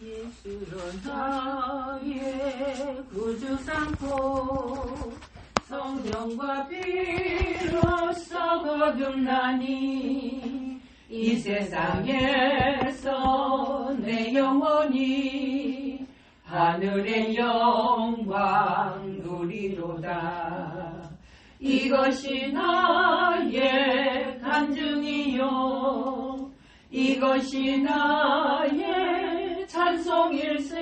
예수로 나의 구주 삼고 성령과 피로써 거듭나니 이 세상에서 내 영혼이 하늘의 영광 누리로다. 이것이 나의 간증이요 이것이 나의 찬송일세.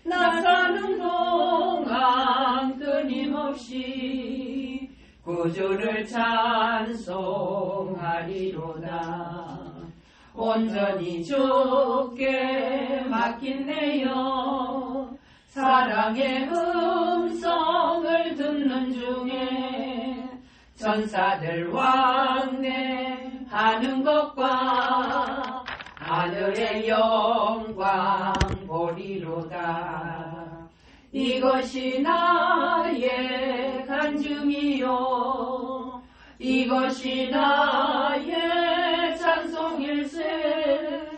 나 사는 동안 끊임없이 구주를 찬송하리로다. 온전히 주께 맡긴 내 영 사랑의 음성을 듣는 중에 천사들 왕래하는 것과 하늘의 영광 보리로다. 이것이 나의 간증이요 이것이 나의 찬송일세.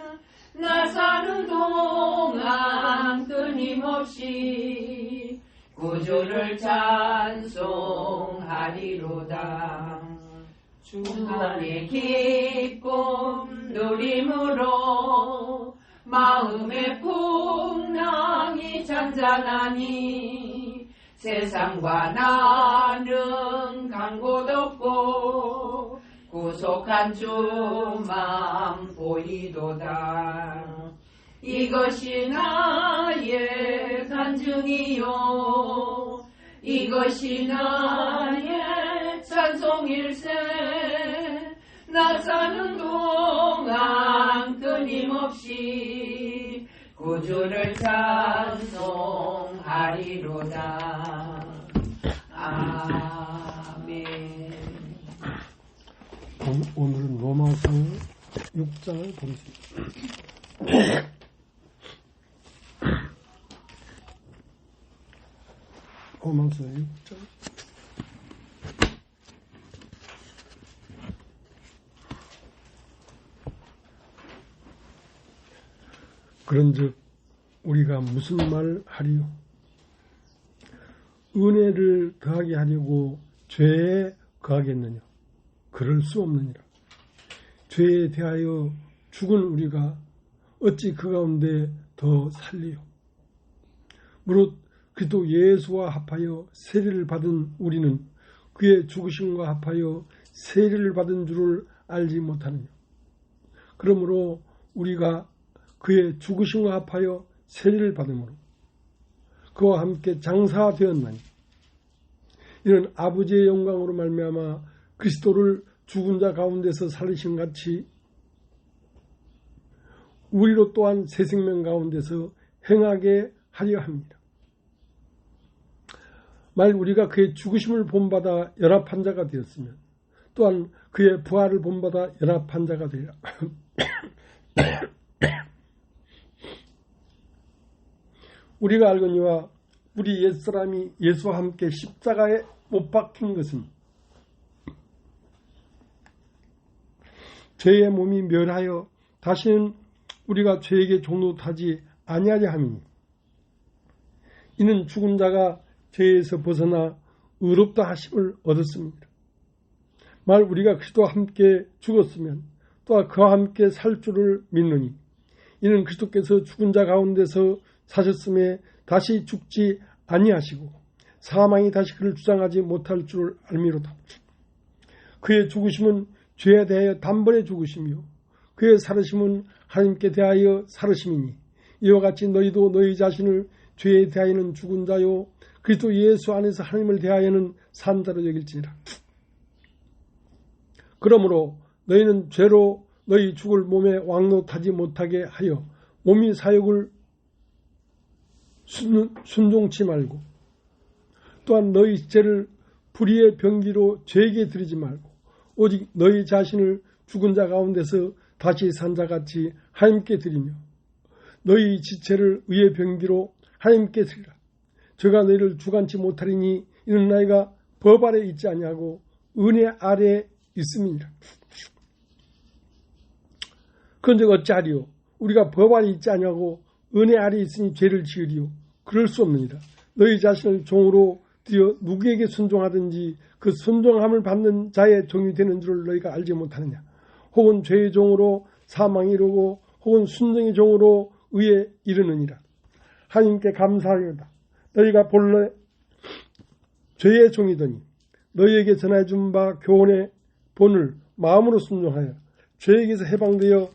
나 사는 동안 끊임없이 구주를 찬송하리로다. 중간의 기쁨 누림으로 마음의 풍랑이 잔잔하니 세상과 나는 간 곳 없고 구속한 주만 보이도다. 이것이 나의 간증이요 이것이 나의 찬송일세. 나 사는 동안 끊임없이 구주를 찬송하리로다. 아멘. 오늘은 로마서 6장을 보겠습니다. 로마서 6장. 그런즉 우리가 무슨 말 하리요? 은혜를 더하게 하려고 죄에 거하겠느냐? 그럴 수 없느니라. 죄에 대하여 죽은 우리가 어찌 그 가운데 더 살리요? 무릇 그리스도 예수와 합하여 세례를 받은 우리는 그의 죽으심과 합하여 세례를 받은 줄을 알지 못하느냐? 그러므로 우리가 그의 죽으심과 합하여 세례를 받음으로 그와 함께 장사되었나니 이는 아버지의 영광으로 말미암아 그리스도를 죽은 자 가운데서 살리신 같이 우리로 또한 새 생명 가운데서 행하게 하려 합니다. 만일 우리가 그의 죽으심을 본받아 연합한 자가 되었으면 또한 그의 부활을 본받아 연합한 자가 되리라. 우리가 알거니와 우리 옛사람이 예수와 함께 십자가에 못 박힌 것은 죄의 몸이 멸하여 다시는 우리가 죄에게 종노하지 아니하려 함이니 이는 죽은 자가 죄에서 벗어나 의롭다 하심을 얻었습니다. 만일 우리가 그리스도와 함께 죽었으면 또한 그와 함께 살 줄을 믿느니 이는 그리스도께서 죽은 자 가운데서 사셨음에 다시 죽지 아니하시고 사망이 다시 그를 주장하지 못할 줄을 알미로다. 그의 죽으심은 죄에 대하여 단번에 죽으심이요 그의 살으심은 하나님께 대하여 살으심이니 이와 같이 너희도 너희 자신을 죄에 대하여는 죽은 자요 그리스도 예수 안에서 하나님을 대하여는 산 자로 여길지니라. 그러므로 너희는 죄로 너희 죽을 몸에 왕노하지 못하게 하여 몸이 사욕을 순종치 말고 또한 너희 죄를 불의의 병기로 죄에게 드리지 말고 오직 너희 자신을 죽은 자 가운데서 다시 산 자같이 하나님께 드리며 너희 지체를 의의 병기로 하나님께 드리라. 저가 너희를 주관치 못하리니 이는 너희가 법 아래 있지 아니하고 은혜 아래 있음이니라. 그런즉 어찌하리요? 우리가 법 아래 있지 아니하고 은혜 아래 있으니 죄를 지으리요. 그럴 수 없느니라. 너희 자신을 종으로 드려 누구에게 순종하든지 그 순종함을 받는 자의 종이 되는 줄을 너희가 알지 못하느냐. 혹은 죄의 종으로 사망에 이르고 혹은 순종의 종으로 의에 이르느니라. 하나님께 감사하리로다. 너희가 본래 죄의 종이더니 너희에게 전해 준 바 교훈의 본을 마음으로 순종하여 죄에게서 해방되어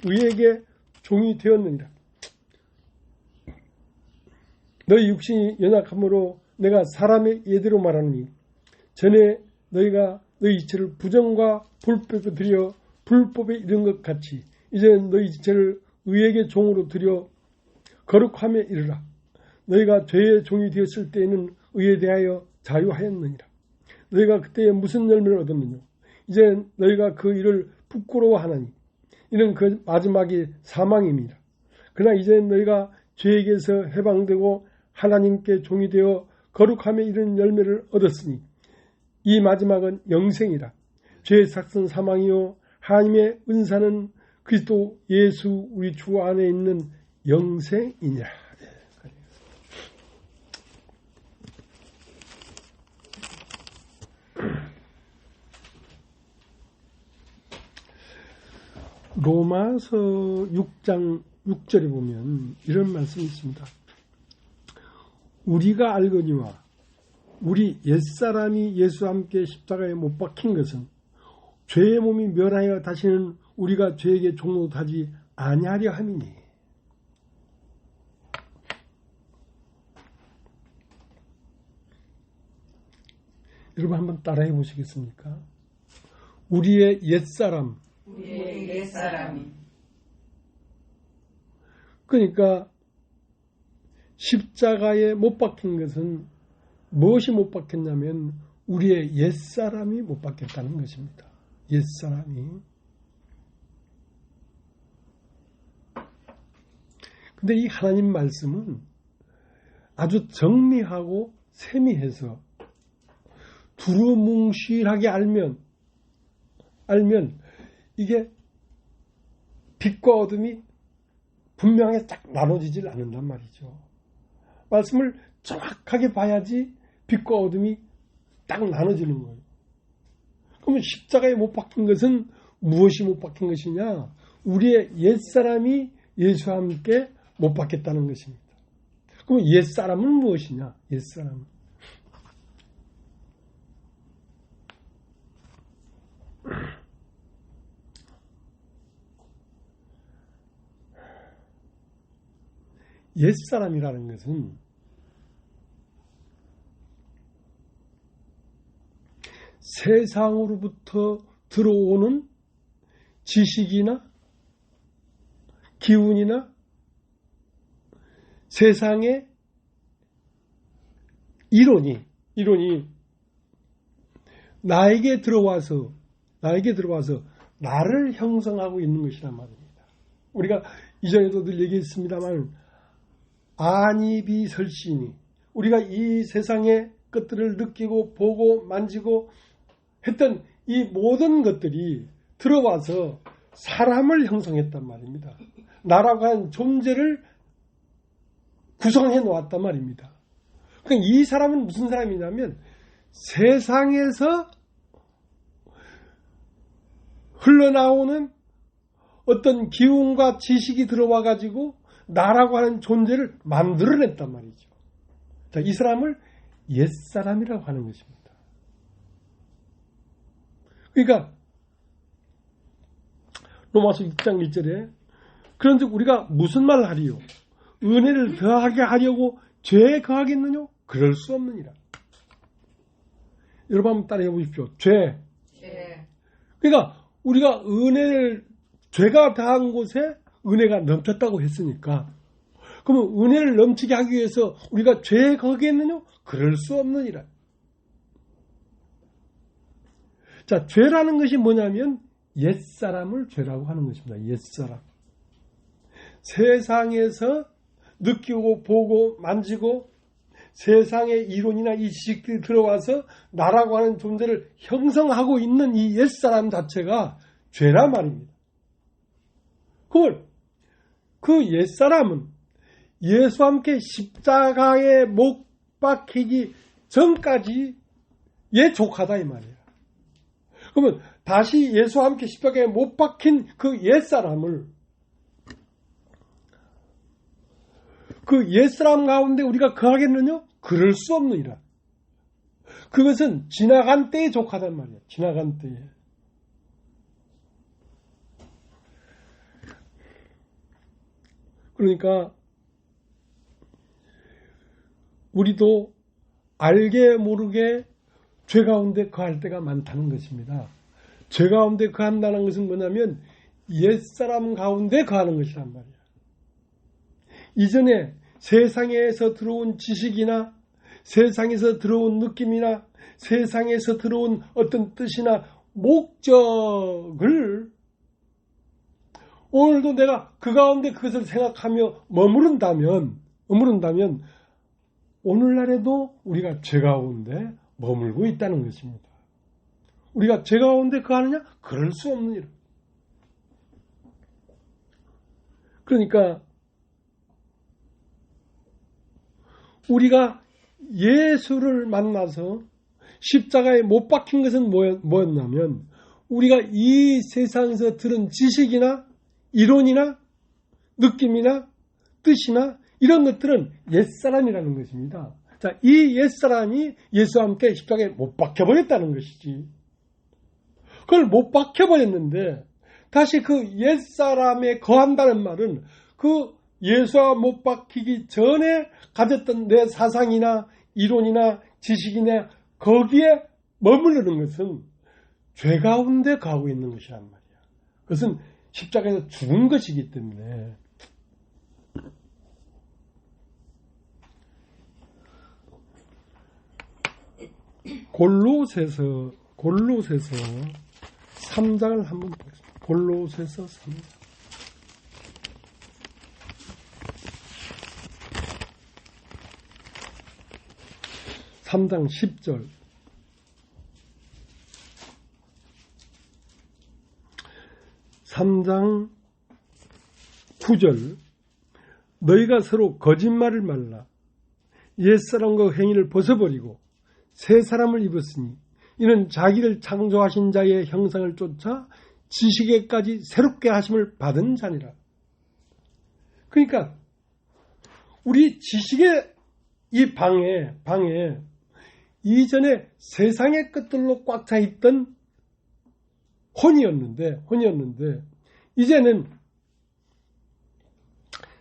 의에게 종이 되었느니라. 너희 육신이 연약함으로 내가 사람의 예대로 말하노니 전에 너희가 너희 지체를 부정과 불법에 들여 불법에 이른 것 같이 이제는 너희 지체를 의에게 종으로 들여 거룩함에 이르라. 너희가 죄의 종이 되었을 때에는 의에 대하여 자유하였느니라. 너희가 그때에 무슨 열매를 얻었느냐. 이제 너희가 그 일을 부끄러워하나니 이는 그 마지막이 사망입니다. 그러나 이제 너희가 죄에게서 해방되고 하나님께 종이 되어 거룩함에 이른 열매를 얻었으니 이 마지막은 영생이라. 죄의 삭은 사망이요 하나님의 은사는 그리스도 예수 우리 주 안에 있는 영생이니라. 로마서 6장 6절에 보면 이런 말씀이 있습니다. 우리가 알거니와 우리 옛사람이 예수와 함께 십자가에 못 박힌 것은 죄의 몸이 멸하여 다시는 우리가 죄에게 종노하지 아니하려 함이니. 여러분 한번 따라해 보시겠습니까? 우리의 옛사람이 그러니까 십자가에 못 박힌 것은 무엇이 못 박혔냐면 우리의 옛사람이 못 박혔다는 것입니다. 옛사람이. 근데 이 하나님 말씀은 아주 정리하고 세미해서 두루뭉실하게 알면 이게 빛과 어둠이 분명하게 딱 나눠지질 않는단 말이죠. 말씀을 정확하게 봐야지 빛과 어둠이 딱 나눠지는 거예요. 그러면 십자가에 못 박힌 것은 무엇이 못 박힌 것이냐? 우리의 옛사람이 예수와 함께 못 박혔다는 것입니다. 그럼 옛사람은 무엇이냐? 옛사람. 옛사람이라는 것은 세상으로부터 들어오는 지식이나 기운이나 세상의 이론이 나에게 들어와서 나를 형성하고 있는 것이란 말입니다. 우리가 이전에도 늘 얘기했습니다만 안입이 설시니 우리가 이 세상의 것들을 느끼고 보고 만지고 했던 이 모든 것들이 들어와서 사람을 형성했단 말입니다. 나라고 하는 존재를 구성해 놓았단 말입니다. 그러니까 이 사람은 무슨 사람이냐면 세상에서 흘러나오는 어떤 기운과 지식이 들어와 가지고 나라고 하는 존재를 만들어냈단 말이죠. 자, 이 사람을 옛사람이라고 하는 것입니다. 그러니까 로마서 6장 1절에 그런즉 우리가 무슨 말을 하리요? 은혜를 더하게 하려고 죄에 거하겠느냐? 그럴 수 없느니라. 여러분 한번 따라해 보십시오. 죄. 그러니까 우리가 은혜를 죄가 더한 곳에 은혜가 넘쳤다고 했으니까 그러면 은혜를 넘치게 하기 위해서 우리가 죄에 거하겠느냐? 그럴 수 없느니라. 자, 죄라는 것이 뭐냐면 옛사람을 죄라고 하는 것입니다. 옛사람. 세상에서 느끼고 보고 만지고 세상의 이론이나 이 지식들이 들어와서 나라고 하는 존재를 형성하고 있는 이 옛사람 자체가 죄란 말입니다. 그걸 그 옛사람은 예수와 함께 십자가에 못 박히기 전까지 옛 조카다 이 말이에요. 그러면 다시 예수와 함께 십자가에 못 박힌 그 옛사람을 그 옛사람 가운데 우리가 거하겠느냐? 그럴 수 없느니라. 그것은 지나간 때의 조카단 말이에요. 지나간 때에. 그러니까 우리도 알게 모르게 죄 가운데 거할 때가 많다는 것입니다. 죄 가운데 거한다는 것은 뭐냐면 옛사람 가운데 거하는 것이란 말이에요. 이전에 세상에서 들어온 지식이나 세상에서 들어온 느낌이나 세상에서 들어온 어떤 뜻이나 목적을 오늘도 내가 그 가운데 그것을 생각하며 머무른다면 오늘날에도 우리가 죄 가운데 머물고 있다는 것입니다. 우리가 죄 가운데 거하느냐? 그럴 수 없는 일. 그러니까 우리가 예수를 만나서 십자가에 못 박힌 것은 뭐였냐면 우리가 이 세상에서 들은 지식이나 이론이나 느낌이나 뜻이나 이런 것들은 옛사람이라는 것입니다. 자, 이 옛사람이 예수와 함께 십자가에 못 박혀버렸다는 것이지. 그걸 못 박혀버렸는데 다시 그 옛사람에 거한다는 말은 그 예수와 못 박히기 전에 가졌던 내 사상이나 이론이나 지식이나 거기에 머무르는 것은 죄 가운데 가고 있는 것이란 말이야. 그것은 십자가에서 죽은 것이기 때문에 골로새서 3장을 한번 보겠습니다. 골로새서 3장. 3장 10절. 3장 9절. 너희가 서로 거짓말을 말라. 옛사람과 행위를 벗어버리고 새 사람을 입었으니 이는 자기를 창조하신 자의 형상을 쫓아 지식에까지 새롭게 하심을 받은 자니라. 그러니까 우리 지식의 이 방에 이전에 세상의 것들로 꽉 차 있던 혼이었는데 이제는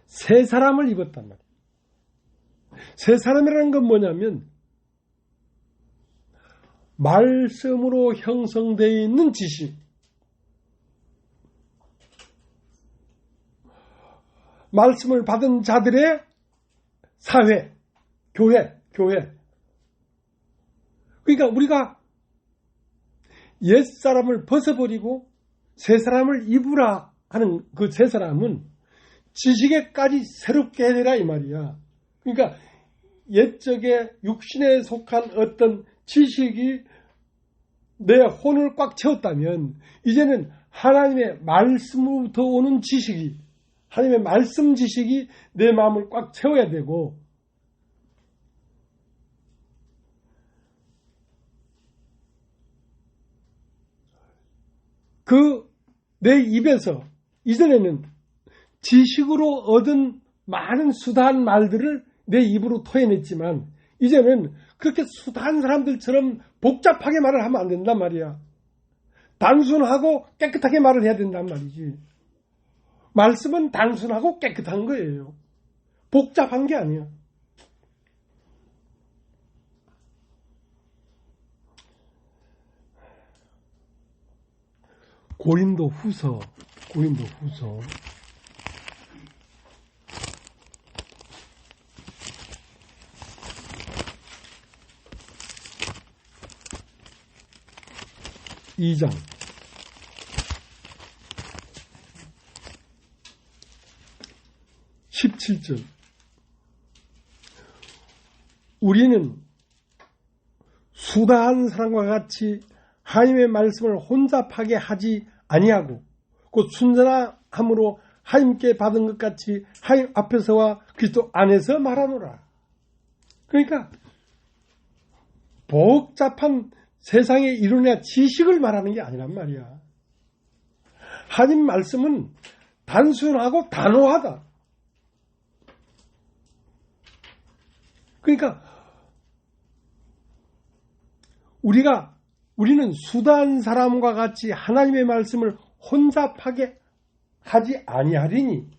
새 사람을 입었단 말이에요. 새 사람이라는 건 뭐냐면 말씀으로 형성되어 있는 지식, 말씀을 받은 자들의 사회, 교회. 그러니까 우리가 옛사람을 벗어버리고 새 사람을 입으라 하는 그 새 사람은 지식에까지 새롭게 해내라 이 말이야. 그러니까 옛적에 육신에 속한 어떤 지식이 내 혼을 꽉 채웠다면 이제는 하나님의 말씀으로부터 오는 지식이, 하나님의 말씀 지식이 내 마음을 꽉 채워야 되고 그 내 입에서 이전에는 지식으로 얻은 많은 수다한 말들을 내 입으로 토해냈지만 이제는 그렇게 수다한 사람들처럼 복잡하게 말을 하면 안 된단 말이야. 단순하고 깨끗하게 말을 해야 된단 말이지. 말씀은 단순하고 깨끗한 거예요. 복잡한 게 아니야. 고린도 후서 2장 17절. 우리는 수다한 사람과 같이 하나님의 말씀을 혼잡하게 하지 아니하고 곧 순전함으로 하나님께 받은 것 같이 하나님 앞에서와 그리스도 안에서 말하노라. 그러니까 복잡한 세상의 이론이나 지식을 말하는 게 아니란 말이야. 하나님 말씀은 단순하고 단호하다. 그러니까 우리는 수다한 사람과 같이 하나님의 말씀을 혼잡하게 하지 아니하리니,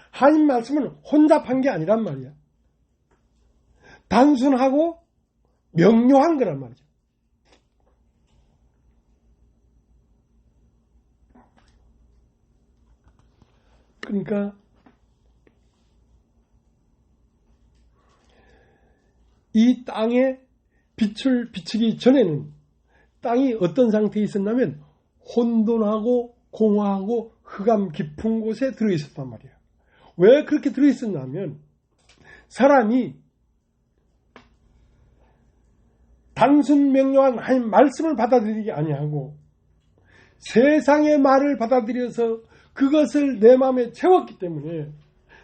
하나님 말씀은 혼잡한 게 아니란 말이야. 단순하고 명료한 거란 말이죠. 그러니까 이 땅에 빛을 비추기 전에는 땅이 어떤 상태에 있었냐면 혼돈하고 공허하고 흑암 깊은 곳에 들어있었단 말이에요. 왜 그렇게 들어있었냐면 사람이 단순 명료한 하나님 말씀을 받아들이기 아니하고 세상의 말을 받아들여서 그것을 내 마음에 채웠기 때문에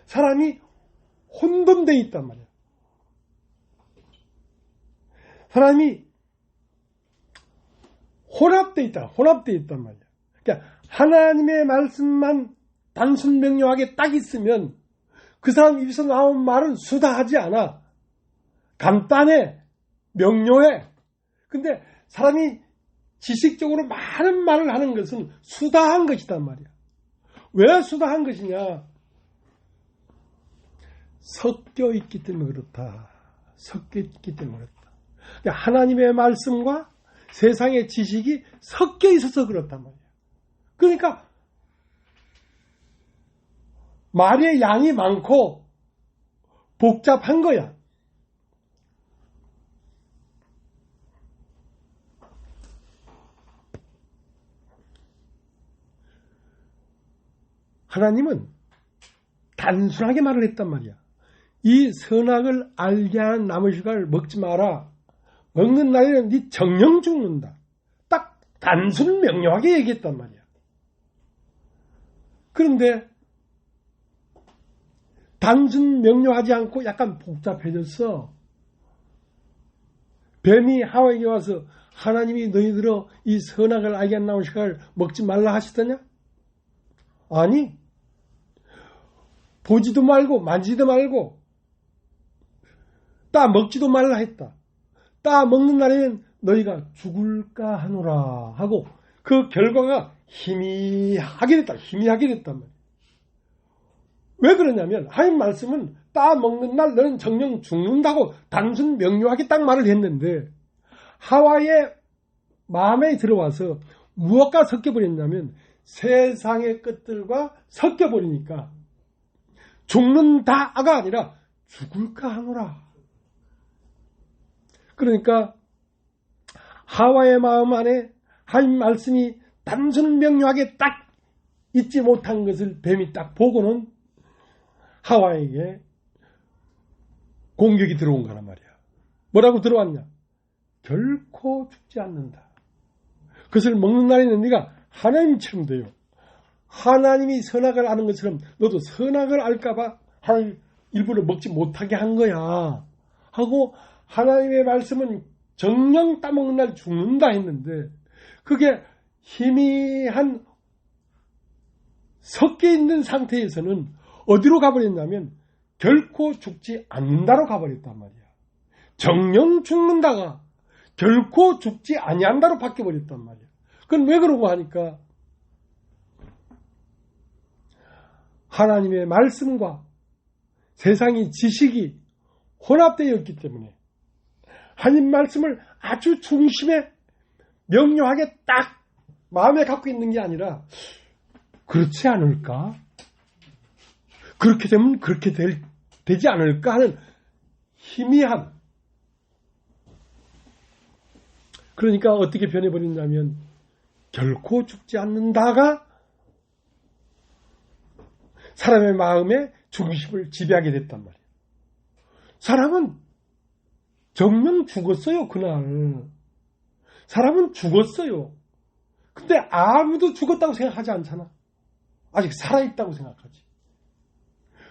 사람이 혼돈되어 있단 말이에요. 사람이 혼합되어 있단 말이에요. 그러니까 하나님의 말씀만 단순 명료하게 딱 있으면 그 사람 입에서 나온 말은 수다하지 않아. 간단해. 명료해. 근데 사람이 지식적으로 많은 말을 하는 것은 수다한 것이단 말이야. 왜 수다한 것이냐? 섞여 있기 때문에 그렇다. 섞여 있기 때문에 그렇다. 하나님의 말씀과 세상의 지식이 섞여 있어서 그렇단 말이야. 그러니까 말의 양이 많고 복잡한 거야. 하나님은 단순하게 말을 했단 말이야. 이 선악을 알게 하는 나무 실과를 먹지 마라. 먹는 날에는 네 정령 죽는다. 딱 단순 명료하게 얘기했단 말이야. 그런데 단순 명료하지 않고 약간 복잡해졌어. 뱀이 하와에게 와서 하나님이 너희들어 이 선악을 알게 하는 나무 실과를 먹지 말라 하시더냐? 아니, 보지도 말고 만지도 말고 따 먹지도 말라 했다. 따 먹는 날에는 너희가 죽을까 하노라 하고 그 결과가 희미하게 됐단 말이야. 왜 그러냐면 하나님 말씀은 따 먹는 날 너는 정령 죽는다고 단순 명료하게 딱 말을 했는데 하와의 마음에 들어와서 무엇과 섞여버렸냐면 세상의 것들과 섞여버리니까 죽는다가 아니라 죽을까 하노라. 그러니까 하와의 마음 안에 하나님 말씀이 단순 명료하게 딱 있지 못한 것을 뱀이 딱 보고는 하와에게 공격이 들어온 거란 말이야. 뭐라고 들어왔냐? 결코 죽지 않는다. 그것을 먹는 날에는 네가 하나님처럼 돼요. 하나님이 선악을 아는 것처럼 너도 선악을 알까봐 하나님 일부러 먹지 못하게 한 거야 하고 하나님의 말씀은 정령 따먹는 날 죽는다 했는데 그게 희미한 섞여 있는 상태에서는 어디로 가버렸냐면 결코 죽지 않는다로 가버렸단 말이야. 정령 죽는다가 결코 죽지 아니한다로 바뀌어버렸단 말이야. 그건 왜 그러고 하니까 하나님의 말씀과 세상의 지식이 혼합되어 있기 때문에 하나님 말씀을 아주 중심에 명료하게 딱 마음에 갖고 있는 게 아니라 그렇지 않을까? 그렇게 되면 그렇게 되지 않을까 하는 희미함. 그러니까 어떻게 변해버린다면 결코 죽지 않는다가 사람의 마음의 중심을 지배하게 됐단 말이에요. 사람은 정녕 죽었어요, 그날. 사람은 죽었어요. 근데 아무도 죽었다고 생각하지 않잖아. 아직 살아있다고 생각하지.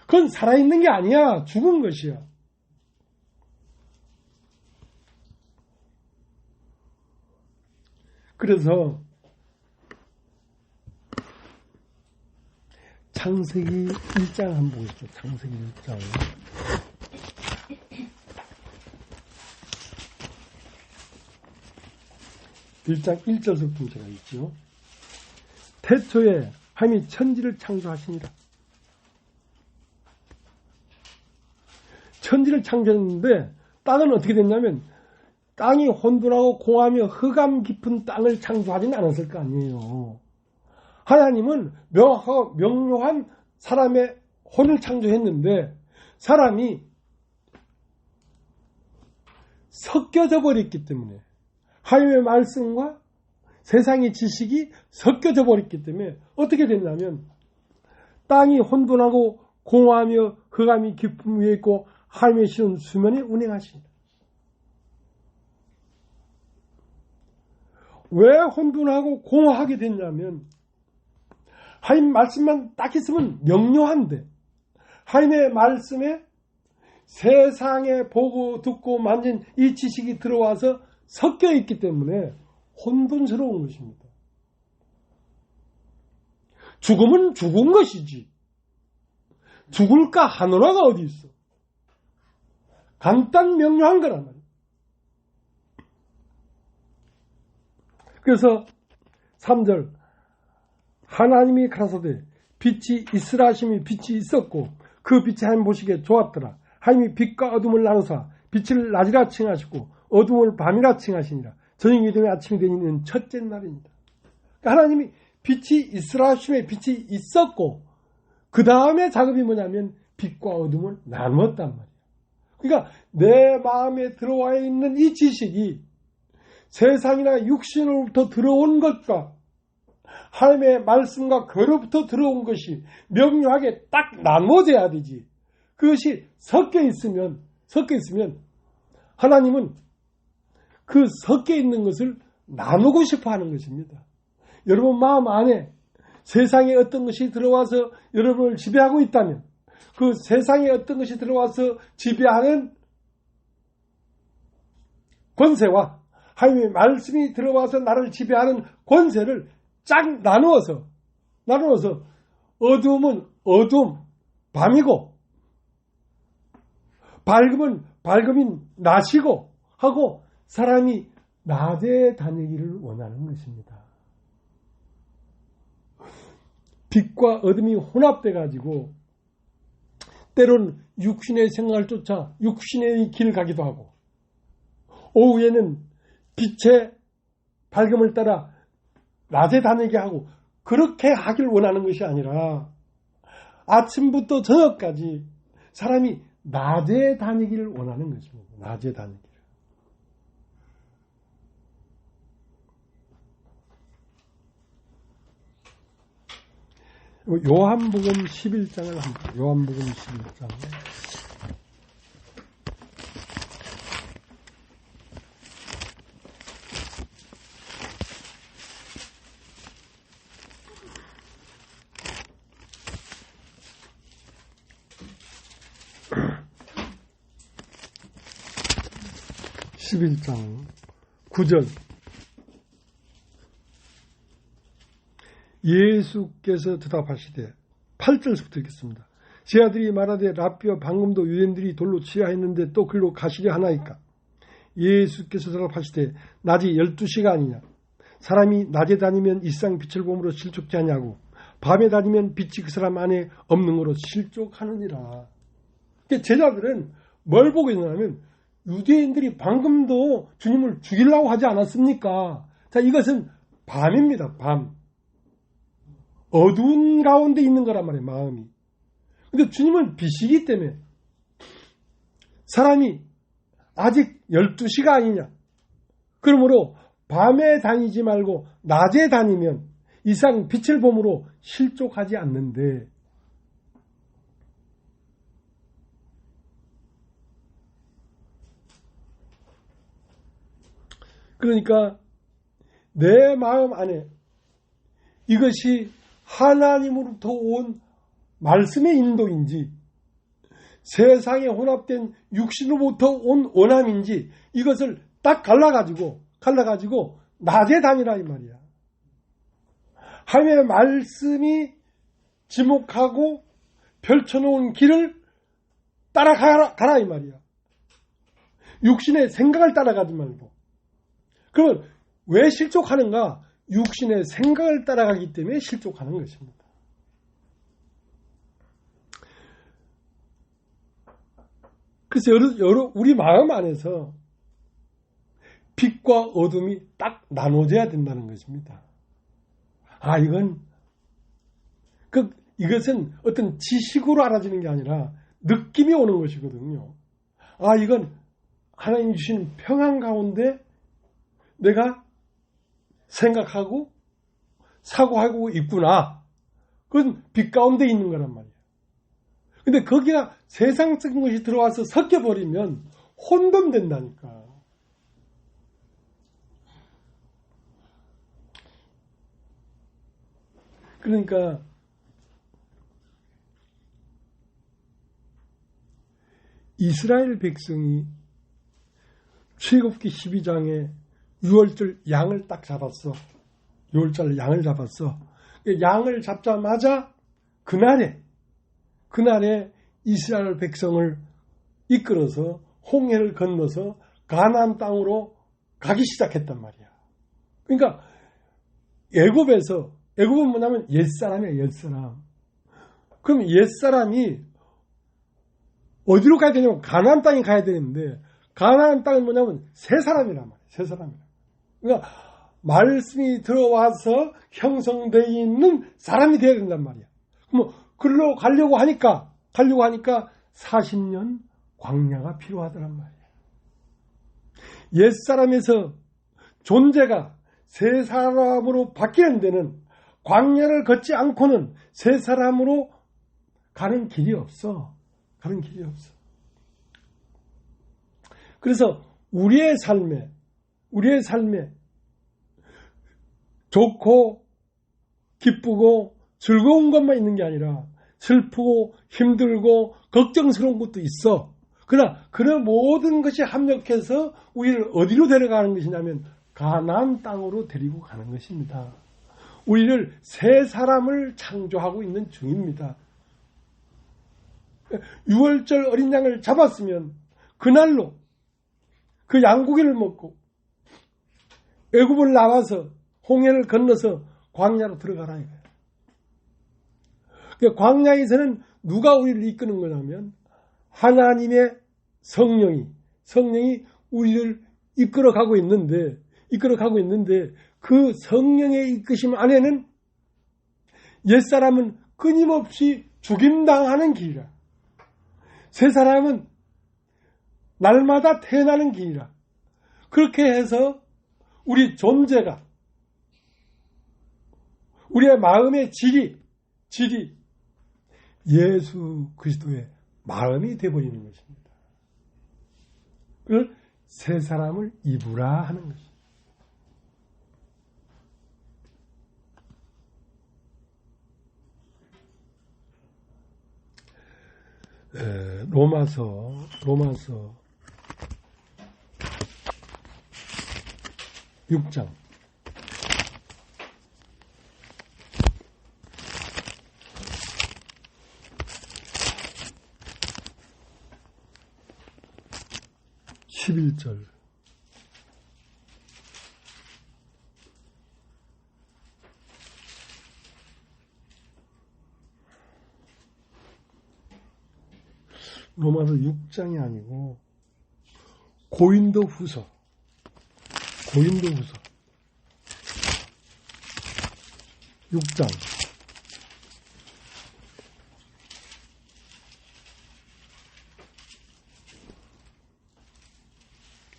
그건 살아있는 게 아니야. 죽은 것이야. 그래서 창세기 1장 한번 보시죠. 창세기 1장. 1장 1절부터 제가 있죠. 태초에 하나님이 천지를 창조하시니라. 천지를 창조했는데 땅은 어떻게 됐냐면 땅이 혼돈하고 공하며 흑암 깊은 땅을 창조하지는 않았을 거 아니에요. 하나님은 명확하고 명료한 사람의 혼을 창조했는데 사람이 섞여져 버렸기 때문에 하나님의 말씀과 세상의 지식이 섞여져 버렸기 때문에 어떻게 됐냐면 땅이 혼돈하고 공허하며 흑암이 깊음 위에 있고 하나님의 신은 수면에 운행하십니다. 왜 혼돈하고 공허하게 됐냐면 하나님 말씀만 딱 있으면 명료한데 하나님의 말씀에 세상에 보고 듣고 만진 이 지식이 들어와서 섞여 있기 때문에 혼돈스러운 것입니다. 죽음은 죽은 것이지 죽을까 하노라가 어디 있어. 간단 명료한 거란 말이에요. 그래서 3절 하나님이 가라사대 빛이 있으라 하심이 빛이 있었고 그 빛이 하나님 보시기에 좋았더라. 하나님이 빛과 어둠을 나누사 빛을 낮이라 칭하시고 어둠을 밤이라 칭하시니라. 저녁이 되면 아침이 되는 첫째 날입니다. 그러니까 하나님이 빛이 있으라 하심에 빛이 있었고 그 다음에 작업이 뭐냐면 빛과 어둠을 나누었단 말이에요. 그러니까 내 마음에 들어와 있는 이 지식이 세상이나 육신으로부터 들어온 것과 하나님의 말씀과 그로부터 들어온 것이 명료하게 딱 나눠져야 되지. 그것이 섞여 있으면 하나님은 그 섞여 있는 것을 나누고 싶어 하는 것입니다. 여러분 마음 안에 세상에 어떤 것이 들어와서 여러분을 지배하고 있다면 그 세상에 어떤 것이 들어와서 지배하는 권세와 하나님의 말씀이 들어와서 나를 지배하는 권세를 쫙 나누어서 어두움은 어두움, 밤이고 밝음은 밝음인 낮이고 하고 사람이 낮에 다니기를 원하는 것입니다. 빛과 어둠이 혼합돼 가지고 때로는 육신의 생각을 쫓아 육신의 길을 가기도 하고 오후에는 빛의 밝음을 따라 낮에 다니게 하고 그렇게 하길 원하는 것이 아니라 아침부터 저녁까지 사람이 낮에 다니기를 원하는 것입니다. 낮에 다니기를. 요한복음 11장을 합니다. 요한복음 11장. (11장) 9절 예수께서 대답하시되 8절부터 읽겠습니다. 제 아들이 말하되 랍비여 방금도 유대인들이 돌로 치하했는데 또 글로 가시려 하나이까. 예수께서 대답하시되 낮이 12시가 아니냐. 사람이 낮에 다니면 일상 빛을 보므로 실족지 않냐고 밤에 다니면 빛이 그 사람 안에 없는 거로 실족하느니라. 제자들은 뭘 보고 있냐면 유대인들이 방금도 주님을 죽이려고 하지 않았습니까? 자, 이것은 밤입니다. 밤. 어두운 가운데 있는 거란 말이에요. 마음이. 근데 주님은 빛이기 때문에 사람이 아직 12시가 아니냐. 그러므로 밤에 다니지 말고 낮에 다니면 이상 빛을 보므로 실족하지 않는데 그러니까 내 마음 안에 이것이 하나님으로부터 온 말씀의 인도인지 세상에 혼합된 육신으로부터 온 원함인지 이것을 딱 갈라가지고 낮에 다니라 이 말이야. 하나님의 말씀이 지목하고 펼쳐놓은 길을 따라가라 이 말이야. 육신의 생각을 따라가지 말고. 그러면 왜 실족하는가? 육신의 생각을 따라가기 때문에 실족하는 것입니다. 그래서 우리 마음 안에서 빛과 어둠이 딱 나눠져야 된다는 것입니다. 이것은 어떤 지식으로 알아지는 게 아니라 느낌이 오는 것이거든요. 이건 하나님 주신 평안 가운데 내가 생각하고 사고하고 있구나. 그건 빛 가운데 있는 거란 말이에요. 근데 거기가 세상적인 것이 들어와서 섞여버리면 혼돈된다니까. 그러니까 이스라엘 백성이 출애굽기 12장에 6월절 양을 딱 잡았어. 6월절 양을 잡았어. 양을 잡자마자 그날에 이스라엘 백성을 이끌어서 홍해를 건너서 가나안 땅으로 가기 시작했단 말이야. 그러니까 애굽은 뭐냐면 옛사람이야, 옛사람. 그럼 옛사람이 어디로 가야 되냐면 가나안 땅에 가야 되는데 가나안 땅은 뭐냐면 새 사람이란 말이야. 새 사람이라. 그러니까 말씀이 들어와서 형성되어 있는 사람이 되어야 된단 말이야. 그럼 글로 가려고 하니까 40년 광야가 필요하더란 말이야. 옛사람에서 존재가 새 사람으로 바뀌는 데는 광야를 걷지 않고는 새 사람으로 가는 길이 없어. 그래서 우리의 삶에 좋고 기쁘고 즐거운 것만 있는 게 아니라 슬프고 힘들고 걱정스러운 것도 있어. 그러나 그런 모든 것이 합력해서 우리를 어디로 데려가는 것이냐면 가나안 땅으로 데리고 가는 것입니다. 우리를 새 사람을 창조하고 있는 중입니다. 6월절 어린 양을 잡았으면 그날로 그 양고기를 먹고 애굽을 나와서 홍해를 건너서 광야로 들어가라 이거예요. 그러니까 광야에서는 누가 우리를 이끄는 거냐면 하나님의 성령이 우리를 이끌어가고 있는데 그 성령의 이끄심 안에는 옛사람은 끊임없이 죽임당하는 길이라. 새 사람은 날마다 태어나는 길이라. 그렇게 해서 우리 존재가 우리의 마음의 질이 예수 그리스도의 마음이 되어버리는 것입니다. 그걸 새 사람을 입으라 하는 것입니다. 로마서 6장 11절 로마서 6장이 아니고 고린도후서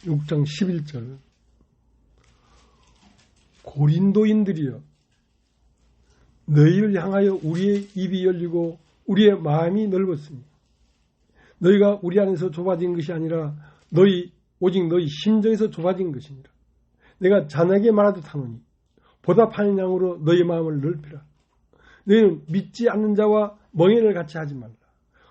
6장 11절 고린도인들이여 너희를 향하여 우리의 입이 열리고 우리의 마음이 넓었으니 너희가 우리 안에서 좁아진 것이 아니라 오직 너희 심정에서 좁아진 것이니라. 내가 자네에게 말하듯 하노니 보답하는 양으로 너희 마음을 넓히라. 너희는 믿지 않는 자와 멍에를 같이 하지 말라.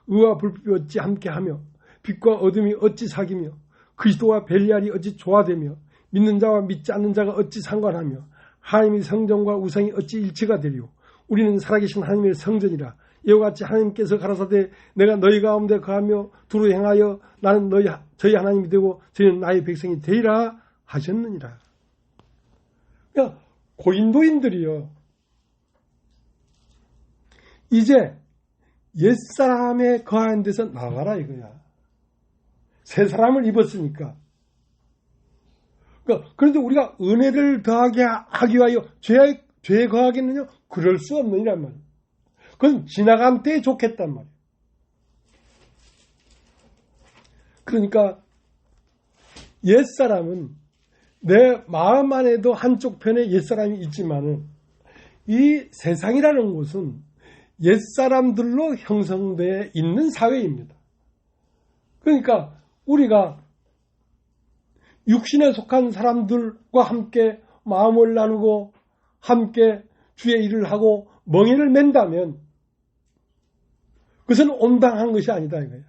의와 불법이 어찌 함께하며 빛과 어둠이 어찌 사귀며 그리스도와 벨리알이 어찌 조화되며 믿는 자와 믿지 않는 자가 어찌 상관하며 하나님의 성전과 우상이 어찌 일치가 되리요. 우리는 살아계신 하나님의 성전이라. 이와 같이 하나님께서 가라사대 내가 너희 가운데 거하며 두루 행하여 나는 저희 하나님이 되고 저희는 나의 백성이 되리라 하셨느니라. 그러니까 고린도인들이요, 이제 옛사람에 거하는 데서 나가라 이거야. 새 사람을 입었으니까. 그러니까 그런데 우리가 은혜를 더하게 하기 위하여 죄에 거하겠느냐? 그럴 수 없느니란 말이야. 그건 지나간 때에 좋겠단 말이야. 그러니까 옛사람은 내 마음 안에도 한쪽 편에 옛사람이 있지만은 이 세상이라는 곳은 옛사람들로 형성되어 있는 사회입니다. 그러니까 우리가 육신에 속한 사람들과 함께 마음을 나누고 함께 주의 일을 하고 멍에를 맨다면 그것은 온당한 것이 아니다 이거야.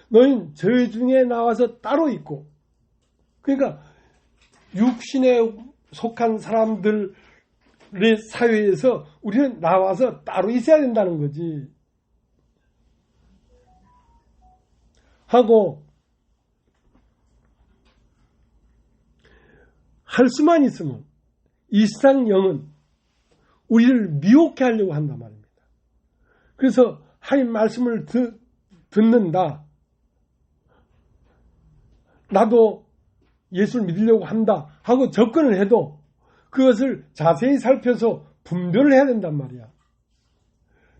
너희는 저희 중에 나와서 따로 있고, 그러니까 육신에 속한 사람들의 사회에서 우리는 나와서 따로 있어야 된다는 거지. 하고 할 수만 있으면 이 세상 영은 우리를 미혹해 하려고 한단 말입니다. 그래서 하나님 말씀을 듣는다, 나도 예수를 믿으려고 한다 하고 접근을 해도 그것을 자세히 살펴서 분별을 해야 된단 말이야.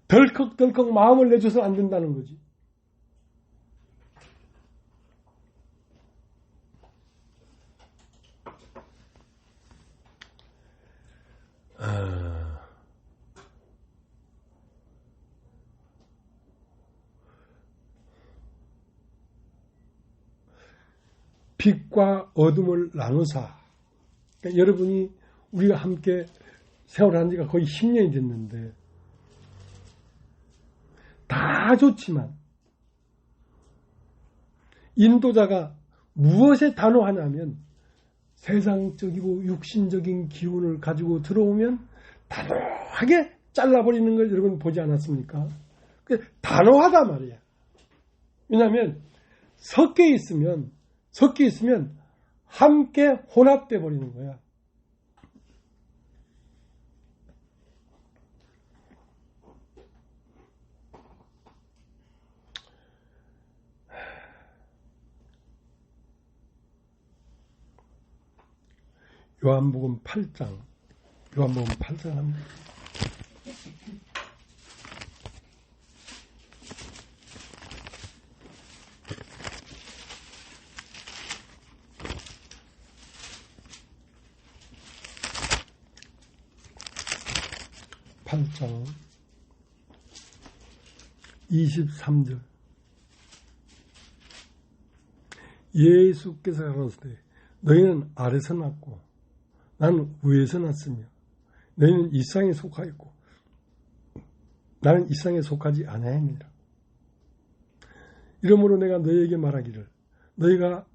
덜컥덜컥 마음을 내줘서 안 된다는 거지. 빛과 어둠을 나누사. 그러니까 여러분이 우리가 함께 세월한 지가 거의 10년이 됐는데 다 좋지만 인도자가 무엇에 단호하냐면 세상적이고 육신적인 기운을 가지고 들어오면 단호하게 잘라버리는 걸 여러분 보지 않았습니까? 단호하다 말이야. 왜냐하면 섞여 있으면 함께 혼합돼 버리는 거야. 요한복음 8장 합니다. (8장) 23절. 예수께서 가라사대 너희는 아래서 났고 나는 위에서 났으며 너희는 이 세상에 속하였고 나는 이 세상에 속하지 아니하니라. 이러므로 내가 너희에게 말하기를 너희가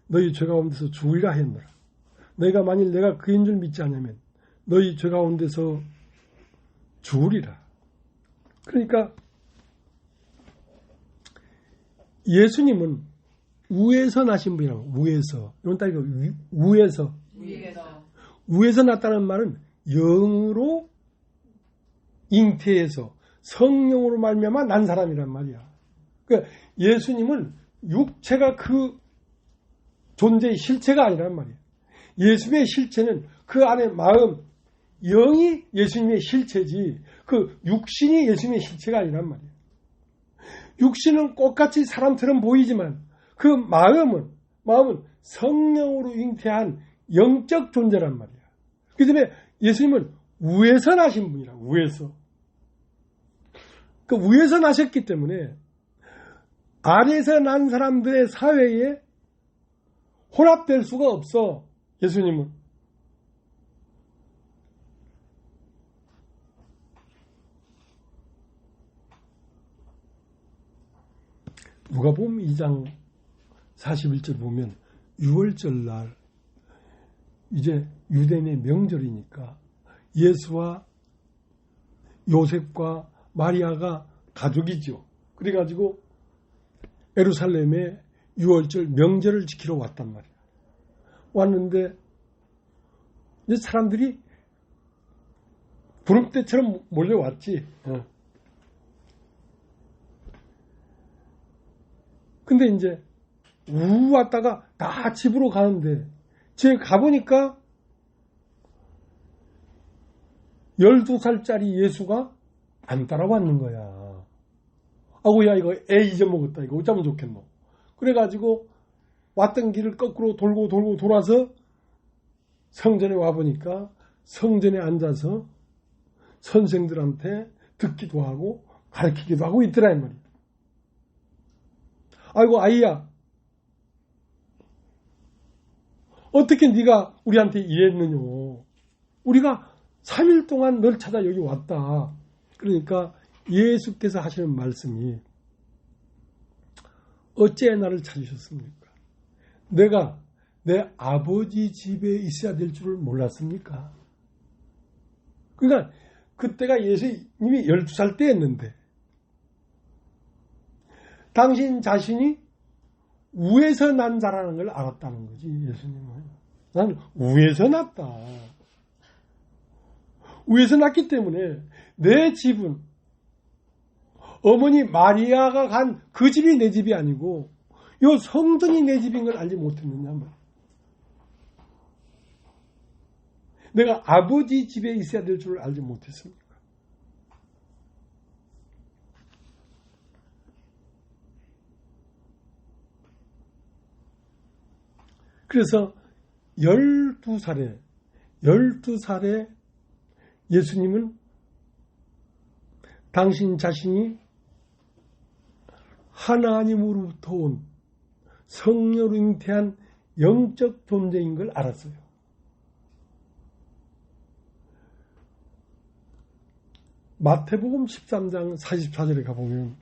너희 죄 가운데서 죽으리라 하였노라. 너희가 만일 내가 그인 줄 믿지 않으면 너희 죄 가운데서 죽으리라. 그러니까 예수님은 우에서 나신 분이라고. 우에서. 이건 딱 이거 우에서 났다는 말은 영으로 잉태해서 성령으로 말미암아 난 사람이란 말이야. 그러니까 예수님은 육체가 그 존재의 실체가 아니란 말이야. 예수님의 실체는 그 안에 마음, 영이 예수님의 실체지 그 육신이 예수님의 실체가 아니란 말이야. 육신은 똑같이 사람처럼 보이지만 그 마음은 성령으로 잉태한 영적 존재란 말이야. 그 때문에 예수님은 우에서 나신 분이라. 우에서. 그 우에서 나셨기 때문에 아래에서 난 사람들의 사회에 혼합될 수가 없어. 예수님은. 누가복음 2장 41절 보면 6월절 날 이제 유대인의 명절이니까 예수와 요셉과 마리아가 가족이죠. 그래가지고 예루살렘에 6월절 명절을 지키러 왔단 말이야. 왔는데 이제 사람들이 구름대처럼 몰려왔지. 근데 이제 왔다가 다 집으로 가는데 제가 가보니까 12살짜리 예수가 안 따라왔는 거야. 아고 야 이거 애 잊어먹었다. 이거 어쩌면 좋겠노. 그래가지고 왔던 길을 거꾸로 돌고 돌아서 성전에 와보니까 성전에 앉아서 선생들한테 듣기도 하고 가르치기도 하고 있더라 이 말이야. 아이고 아이야, 어떻게 네가 우리한테 이랬느냐. 우리가 3일 동안 널 찾아 여기 왔다. 그러니까 예수께서 하시는 말씀이 어째 나를 찾으셨습니까? 내가 내 아버지 집에 있어야 될 줄을 몰랐습니까? 그러니까 그때가 예수님이 12살 때였는데 당신 자신이 우에서 난 자라는 걸 알았다는 거지. 예수님은 나는 우에서 났다. 우에서 났기 때문에 내 집은 어머니 마리아가 간 그 집이 내 집이 아니고 요 성전이 내 집인 걸 알지 못했느냐 말이야. 내가 아버지 집에 있어야 될 줄 알지 못했습니까? 그래서 12살에 예수님은 당신 자신이 하나님으로부터 온 성령으로 잉태한 영적 존재인 걸 알았어요. 마태복음 13장 44절에 가보면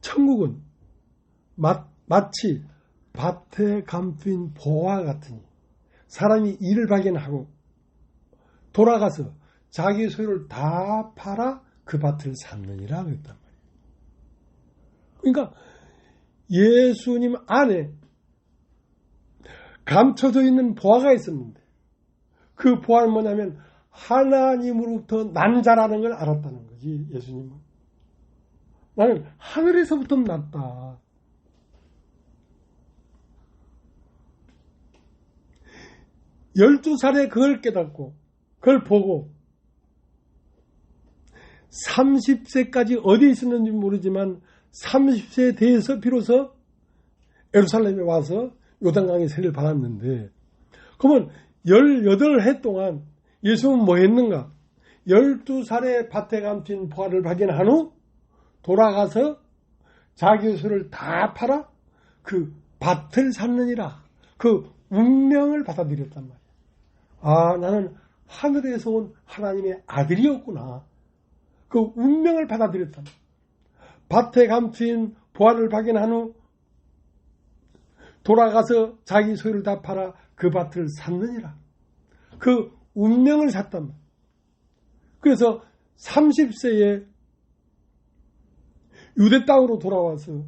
천국은 마치 밭에 감추인 보화 같으니 사람이 이를 발견하고 돌아가서 자기 소유를 다 팔아 그 밭을 샀느니라 그랬단 말이에요. 그러니까 예수님 안에 감춰져 있는 보화가 있었는데 그 보화는 뭐냐면 하나님으로부터 난 자라는 걸 알았다는 거지. 예수님은 나는 하늘에서부터 났다. 12살에 그걸 깨닫고 그걸 보고 30세까지 어디에 있었는지 모르지만 30세에 대해서 비로소 예루살렘에 와서 요단강에 세례를 받았는데, 그러면 18해 동안 예수는 뭐 했는가? 12살에 밭에 감춘 보화를 발견한 후 돌아가서 자기 소유를 다 팔아 그 밭을 샀느니라. 그 운명을 받아들였단 말이야. 아, 나는 하늘에서 온 하나님의 아들이었구나. 그 운명을 받아들였단 말이야. 밭에 감춘 보화를 발견한 후 돌아가서 자기 소유를 다 팔아 그 밭을 샀느니라. 그 운명을 샀단 말이야. 그래서 30세에 유대 땅으로 돌아와서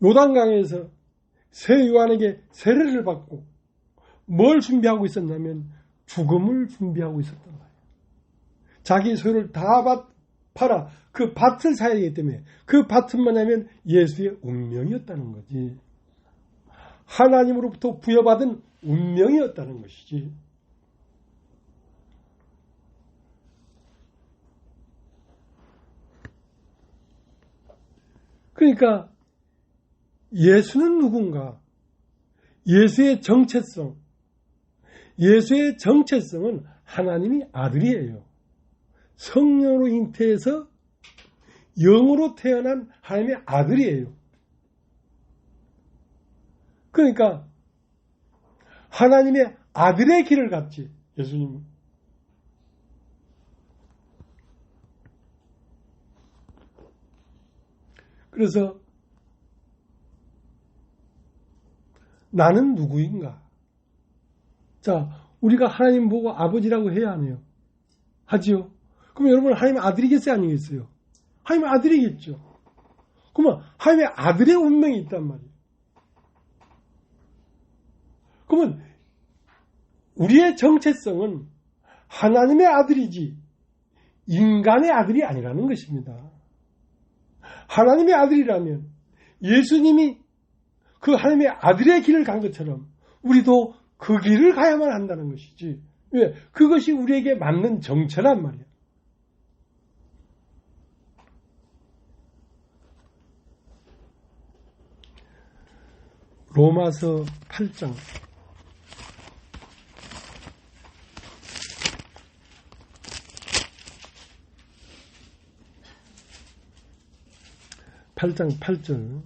요단강에서 새 요한에게 세례를 받고 뭘 준비하고 있었냐면 죽음을 준비하고 있었단 말이에요. 자기 소유를 다 팔아 그 밭을 사야 되기 때문에 그 밭은 뭐냐면 예수의 운명이었다는 거지. 하나님으로부터 부여받은 운명이었다는 것이지. 그러니까 예수는 누군가? 예수의 정체성은 하나님이 아들이에요. 성령으로 잉태해서 영으로 태어난 하나님의 아들이에요. 그러니까 하나님의 아들의 길을 갔지, 예수님은. 그래서 나는 누구인가? 자, 우리가 하나님 보고 아버지라고 해야 하네요. 하지요? 그럼 여러분 하나님의 아들이겠어요? 아니겠어요? 하나님의 아들이겠죠. 그러면 하나님의 아들의 운명이 있단 말이에요. 그러면 우리의 정체성은 하나님의 아들이지 인간의 아들이 아니라는 것입니다. 하나님의 아들이라면 예수님이 그 하나님의 아들의 길을 간 것처럼 우리도 그 길을 가야만 한다는 것이지. 왜? 그것이 우리에게 맞는 정체란 말이에요. 로마서 8장 8절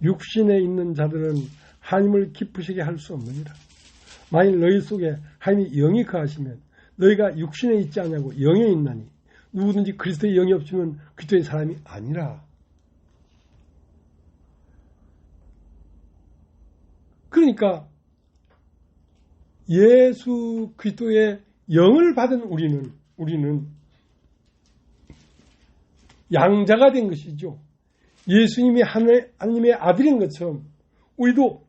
육신에 있는 자들은 하나님을 기쁘시게 할 수 없느니라. 만일 너희 속에 하나님이 영이 거하시면 너희가 육신에 있지 않냐고 영에 있나니 누구든지 그리스도의 영이 없으면 그리스도의 사람이 아니라. 그러니까 예수 그리스도의 영을 받은 우리는 양자가 된 것이죠. 예수님이 하나님의 아들인 것처럼 우리도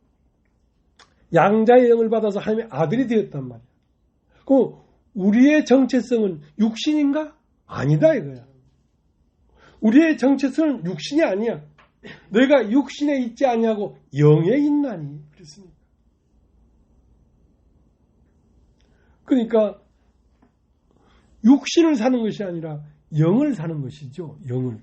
양자의 영을 받아서 하나님의 아들이 되었단 말이야. 그럼 우리의 정체성은 육신인가? 아니다 이거야. 우리의 정체성은 육신이 아니야. 너희가 육신에 있지 아니하고 영에 있나니 그랬습니다. 그러니까 육신을 사는 것이 아니라 영을 사는 것이죠. 영을.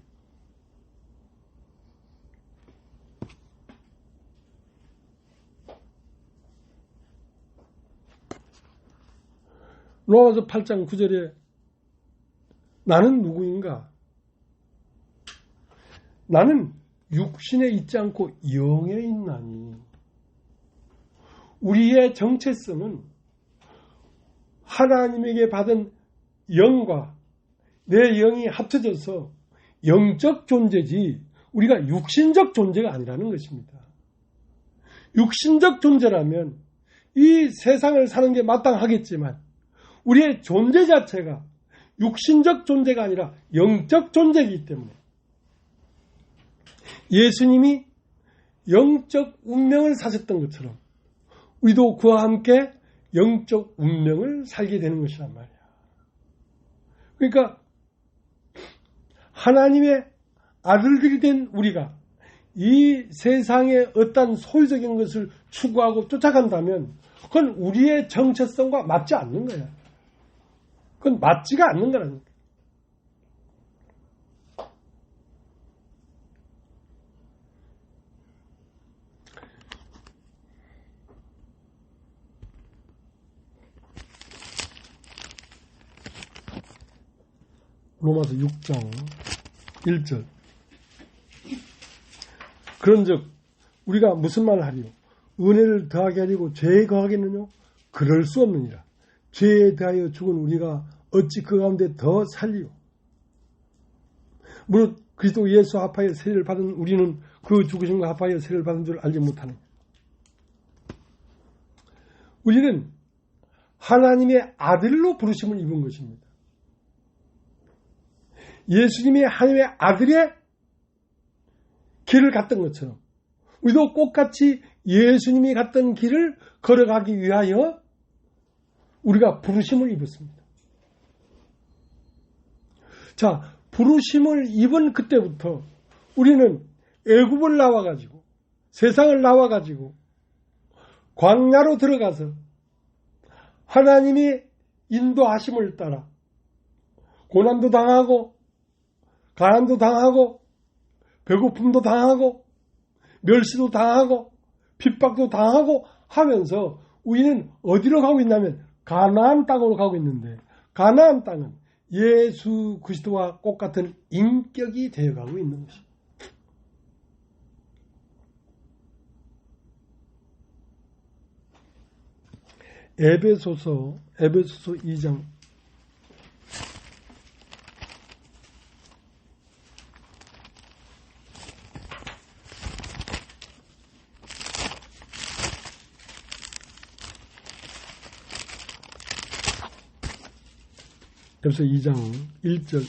로마서 8장 9절에 나는 누구인가? 나는 육신에 있지 않고 영에 있나니. 우리의 정체성은 하나님에게 받은 영과 내 영이 합쳐져서 영적 존재지 우리가 육신적 존재가 아니라는 것입니다. 육신적 존재라면 이 세상을 사는 게 마땅하겠지만 우리의 존재 자체가 육신적 존재가 아니라 영적 존재이기 때문에 예수님이 영적 운명을 사셨던 것처럼 우리도 그와 함께 영적 운명을 살게 되는 것이란 말이야. 그러니까 하나님의 아들들이 된 우리가 이 세상의 어떤 소유적인 것을 추구하고 쫓아간다면 그건 우리의 정체성과 맞지 않는 거야. 그건 맞지가 않는 거라니까. 로마서 6장 1절 그런즉 우리가 무슨 말을 하리요? 은혜를 더하게 하려고 죄에 거하겠느냐? 그럴 수 없느니라. 죄에 대하여 죽은 우리가 어찌 그 가운데 더 살리요? 무릇 그리스도 예수 합하여 세례를 받은 우리는 그 죽으심과 합하여 세례를 받은 줄 알지 못하느냐? 우리는 하나님의 아들로 부르심을 입은 것입니다. 예수님이 하나님의 아들의 길을 갔던 것처럼 우리도 똑같이 예수님이 갔던 길을 걸어가기 위하여 우리가 부르심을 입었습니다. 자, 부르심을 입은 그때부터 우리는 애굽을 나와가지고 세상을 나와가지고 광야로 들어가서 하나님이 인도하심을 따라 고난도 당하고 가난도 당하고 배고픔도 당하고 멸시도 당하고 핍박도 당하고 하면서 우리는 어디로 가고 있냐면 가나안 땅으로 가고 있는데 가나안 땅은 예수 그리스도와 똑같은 인격이 되어가고 있는 것입니다. 에베소서 2장 에베소 2장 1절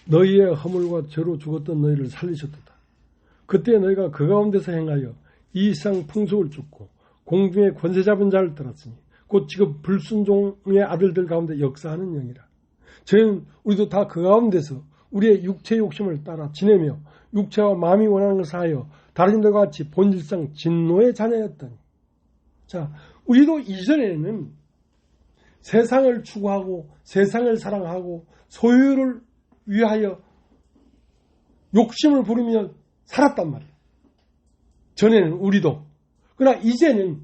너희의 허물과 죄로 죽었던 너희를 살리셨도다. 그때 너희가 그 가운데서 행하여 이 세상 풍속을 쫓고 공중의 권세 잡은 자를 따랐으니 곧 지금 불순종의 아들들 가운데 역사하는 영이라. 저희는 우리도 다 그 가운데서 우리의 육체 욕심을 따라 지내며 육체와 마음이 원하는 것을 하여 다른 이들과 같이 본질상 진노의 자녀였더니. 자, 우리도 이전에는 세상을 추구하고 세상을 사랑하고 소유를 위하여 욕심을 부리며 살았단 말이에요. 전에는 우리도. 그러나 이제는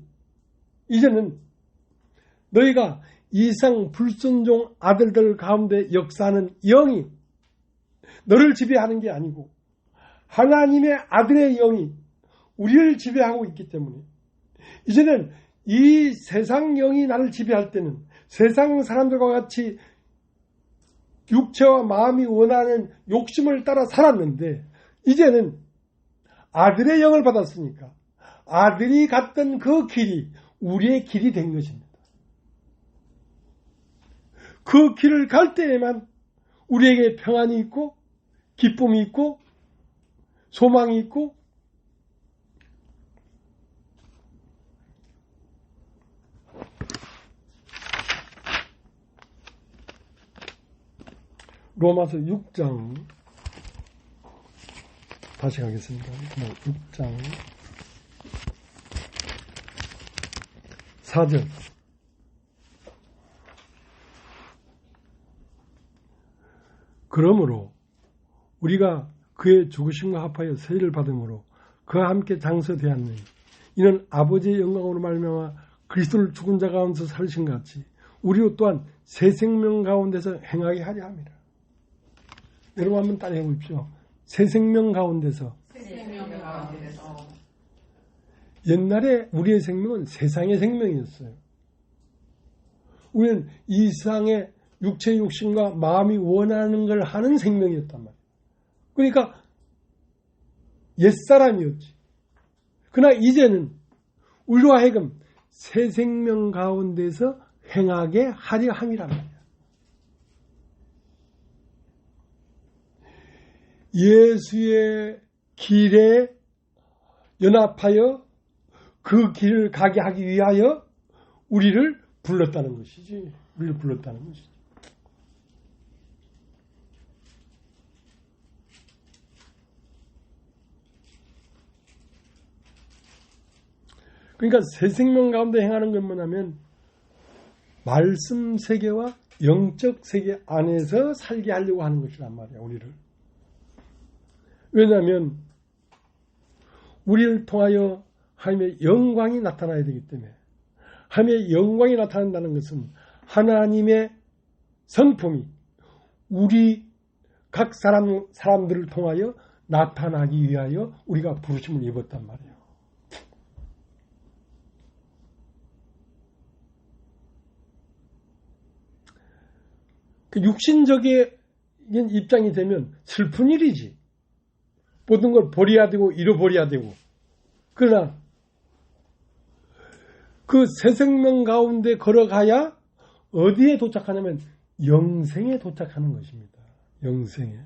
너희가 이상 불순종 아들들 가운데 역사하는 영이 너를 지배하는 게 아니고 하나님의 아들의 영이 우리를 지배하고 있기 때문에 이제는 이 세상 영이 나를 지배할 때는 세상 사람들과 같이 육체와 마음이 원하는 욕심을 따라 살았는데 이제는 아들의 영을 받았으니까 아들이 갔던 그 길이 우리의 길이 된 것입니다. 그 길을 갈 때에만 우리에게 평안이 있고 기쁨이 있고 소망이 있고 로마서 6장 다시 가겠습니다. 6장 4절 그러므로 우리가 그의 죽으심과 합하여 세례를 받음으로 그와 함께 장서되었느니 이는 아버지의 영광으로 말미암아 그리스도를 죽은 자 가운데서 살리신 것 같이 우리도 또한 새 생명 가운데서 행하게 하려 함이라. 여러분 한번 따라해 보십시오. 새 생명 가운데서. 옛날에 우리의 생명은 세상의 생명이었어요. 우리는 이 세상의 육체의 욕심과 마음이 원하는 걸 하는 생명이었단 말이에요. 그러니까 옛사람이었지. 그러나 이제는 우리로 하여금 새 생명 가운데서 행하게 하려 함이란 말이야. 예수의 길에 연합하여 그 길을 가게 하기 위하여 우리를 불렀다는 것이지. 우리를 불렀다는 것이지. 그러니까 새 생명 가운데 행하는 건 뭐냐면 말씀 세계와 영적 세계 안에서 살게 하려고 하는 것이란 말이야. 우리를. 왜냐하면 우리를 통하여 하나님의 영광이 나타나야 되기 때문에 하나님의 영광이 나타난다는 것은 하나님의 성품이 우리 각 사람들을 통하여 나타나기 위하여 우리가 부르심을 입었단 말이에요. 그 육신적인 입장이 되면 슬픈 일이지. 모든 걸 버려야 되고 잃어버려야 되고. 그러나 그 새 생명 가운데 걸어가야 어디에 도착하냐면 영생에 도착하는 것입니다. 영생에.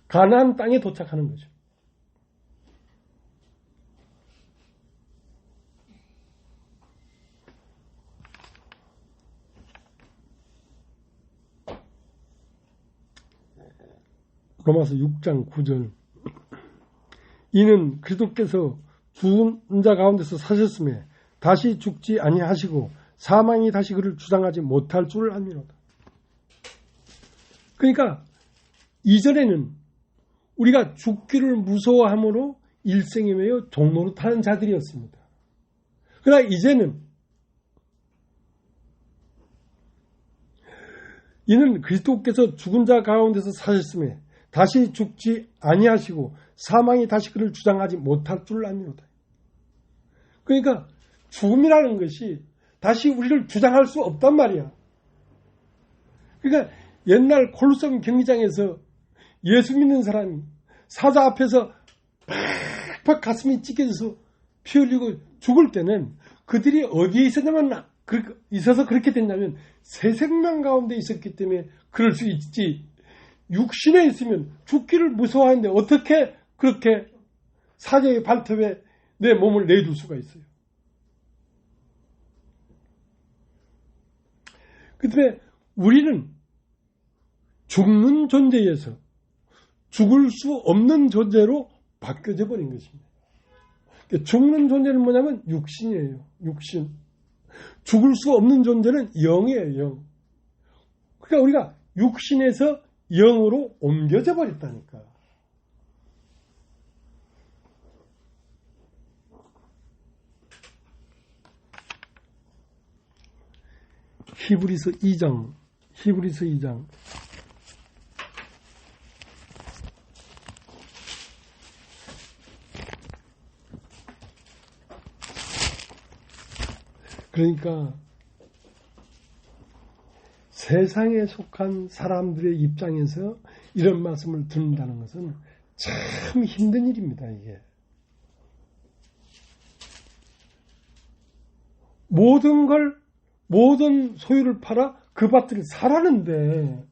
가나안 땅에 도착하는 거죠. 로마서 6장 9절 이는 그리스도께서 죽은 자 가운데서 사셨음에 다시 죽지 아니하시고 사망이 다시 그를 주장하지 못할 줄을 알미로다. 그러니까 이전에는 우리가 죽기를 무서워함으로 일생에 매여 종노릇하는 자들이었습니다. 그러나 이제는 이는 그리스도께서 죽은 자 가운데서 사셨음에 다시 죽지 아니하시고 사망이 다시 그를 주장하지 못할 줄 아미로다. 그러니까 죽음이라는 것이 다시 우리를 주장할 수 없단 말이야. 그러니까 옛날 콜로세움 경기장에서 예수 믿는 사람이 사자 앞에서 팍팍 가슴이 찢겨져서 피 흘리고 죽을 때는 그들이 어디에 있었냐면 있어서 그렇게 됐냐면 새 생명 가운데 있었기 때문에 그럴 수 있지. 육신에 있으면 죽기를 무서워하는데 어떻게 그렇게 사자의 발톱에 내 몸을 내둘 수가 있어요. 그 때문에 우리는 죽는 존재에서 죽을 수 없는 존재로 바뀌어져 버린 것입니다. 죽는 존재는 뭐냐면 육신이에요. 육신. 죽을 수 없는 존재는 영이에요. 영. 그러니까 우리가 육신에서 영으로 옮겨져 버렸다니까. 히브리서 2장. 그러니까 세상에 속한 사람들의 입장에서 이런 말씀을 듣는다는 것은 참 힘든 일입니다. 이게 모든 소유를 팔아 그 밭을 사라는데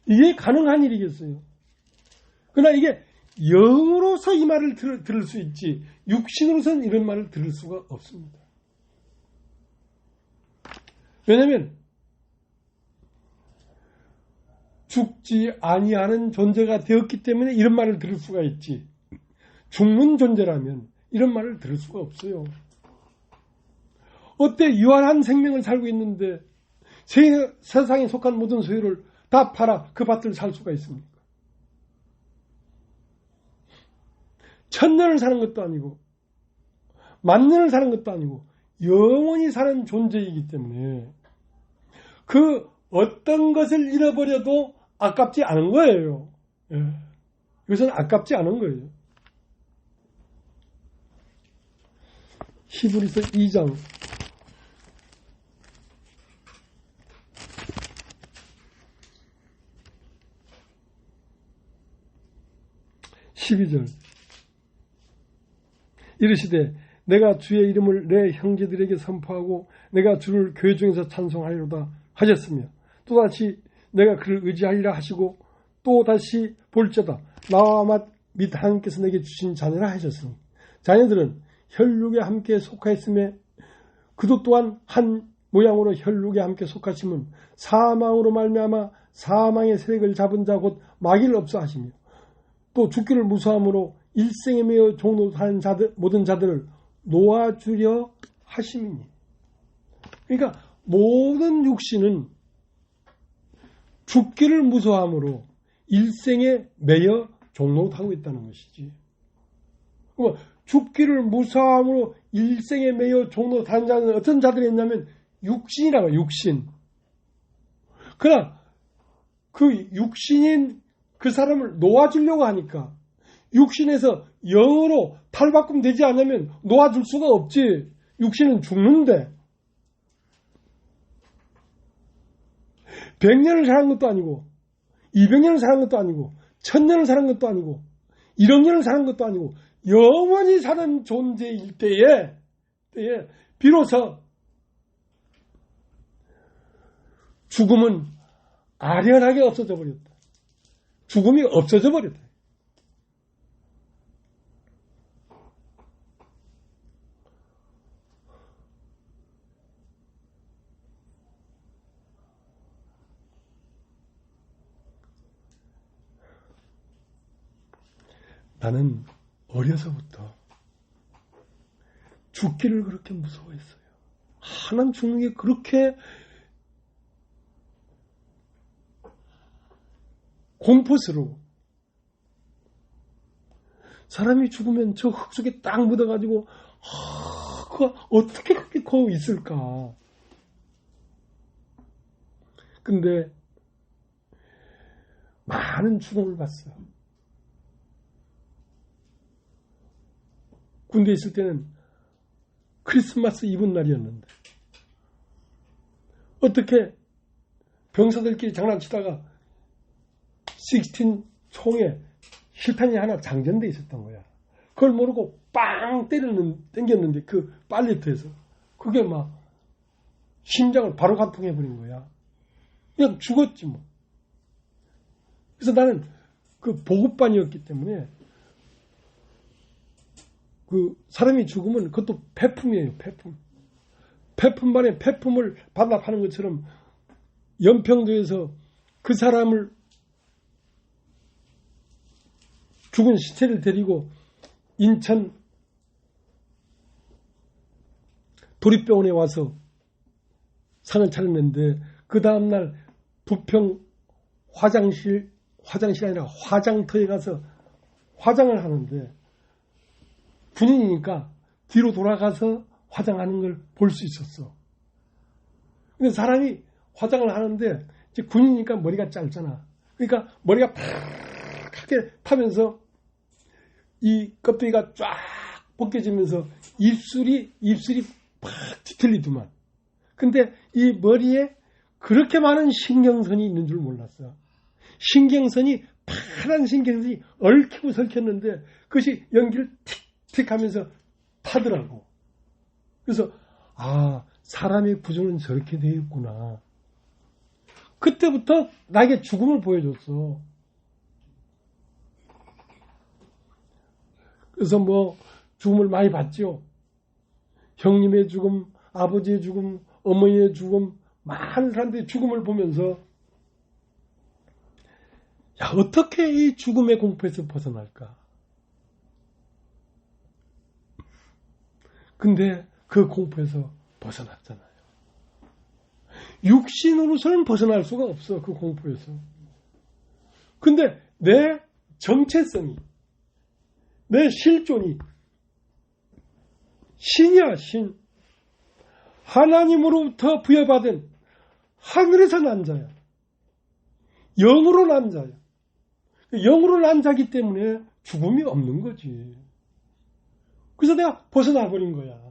이게 가능한 일이겠어요? 그러나 이게 영으로서 이 말을 들을 수 있지 육신으로서는 이런 말을 들을 수가 없습니다. 왜냐하면 죽지 아니하는 존재가 되었기 때문에 이런 말을 들을 수가 있지 죽는 존재라면 이런 말을 들을 수가 없어요. 어때? 유한한 생명을 살고 있는데 세상에 속한 모든 소유를 다 팔아 그 밭을 살 수가 있습니까? 천년을 사는 것도 아니고 만년을 사는 것도 아니고 영원히 사는 존재이기 때문에 그 어떤 것을 잃어버려도 아깝지 않은 거예요. 이것은 아깝지 않은 거예요. 히브리서 2장 12절 이르시되 내가 주의 이름을 내 형제들에게 선포하고 내가 주를 교회 중에서 찬송하리로다 하셨으며 또다시 내가 그를 의지하리라 하시고 또다시 볼지어다 나와 및 하나님께서 내게 주신 자녀라 하셨으니 자녀들은 혈육에 함께 속하였음에 그도 또한 한 모양으로 혈육에 함께 속하심은 사망으로 말미암아 사망의 세력을 잡은 자 곧 마귀를 없어하시며 또 죽기를 무서함으로 일생에 매여 종노하는 자들 모든 자들을 놓아주려 하심이니. 그러니까 모든 육신은 죽기를 무서함으로 일생에 매여 종노하고 있다는 것이지. 죽기를 무서함으로 일생에 매여 종노하는 자는 어떤 자들이 있냐면 육신이라고 육신. 그러나 그 육신인 그 사람을 놓아주려고 하니까 육신에서 영으로 탈바꿈 되지 않으면 놓아줄 수가 없지. 육신은 죽는데 100년을 사는 것도 아니고 200년을 사는 것도 아니고 1000년을 사는 것도 아니고 1억 년을 사는 것도 아니고 영원히 사는 존재일 때에 비로소 죽음은 아련하게 없어져 버렸다. 죽음이 없어져 버렸다. 나는 어려서부터 죽기를 그렇게 무서워했어요. 하나님 죽는 게 그렇게 공포스러워. 사람이 죽으면 저 흙 속에 딱 묻어가지고 그거 어떻게 그렇게 거기 있을까. 근데 많은 죽음을 봤어. 군대에 있을 때는 크리스마스 이브 날이었는데 어떻게 병사들끼리 장난치다가 16 총에 실탄이 하나 장전돼 있었던 거야. 그걸 모르고 빵 땡겼는데 그 빨래터에서 그게 막 심장을 바로 관통해버린 거야. 그냥 죽었지 뭐. 그래서 나는 그 보급반이었기 때문에 그 사람이 죽으면 그것도 폐품이에요. 폐품. 폐품반에 폐품을 반납하는 것처럼 연평도에서 그 사람을 죽은 시체를 데리고 인천 도립병원에 와서 상을 차렸는데 그 다음날 부평 화장실이 아니라 화장터에 가서 화장을 하는데 군인이니까 뒤로 돌아가서 화장하는 걸 볼 수 있었어. 근데 사람이 화장을 하는데 이제 군인이니까 머리가 짧잖아. 그러니까 머리가 팍하게 타면서 이 껍데기가 쫙 벗겨지면서 입술이 팍 뒤틀리더만. 근데 이 머리에 그렇게 많은 신경선이 있는 줄 몰랐어. 신경선이 파란 신경선이 얽히고 설켰는데 그것이 연기를 틱틱 하면서 타더라고. 그래서 사람의 구조는 저렇게 되어 있구나. 그때부터 나에게 죽음을 보여줬어. 그래서 뭐 죽음을 많이 봤죠. 형님의 죽음, 아버지의 죽음, 어머니의 죽음, 많은 사람들이 죽음을 보면서 어떻게 이 죽음의 공포에서 벗어날까? 근데 그 공포에서 벗어났잖아요. 육신으로서는 벗어날 수가 없어, 그 공포에서. 근데 내 정체성이, 내 실존이 신이야, 신. 하나님으로부터 부여받은 하늘에서 난 자야. 영으로 난 자야. 영으로 난 자기 때문에 죽음이 없는 거지. 그래서 내가 벗어나 버린 거야.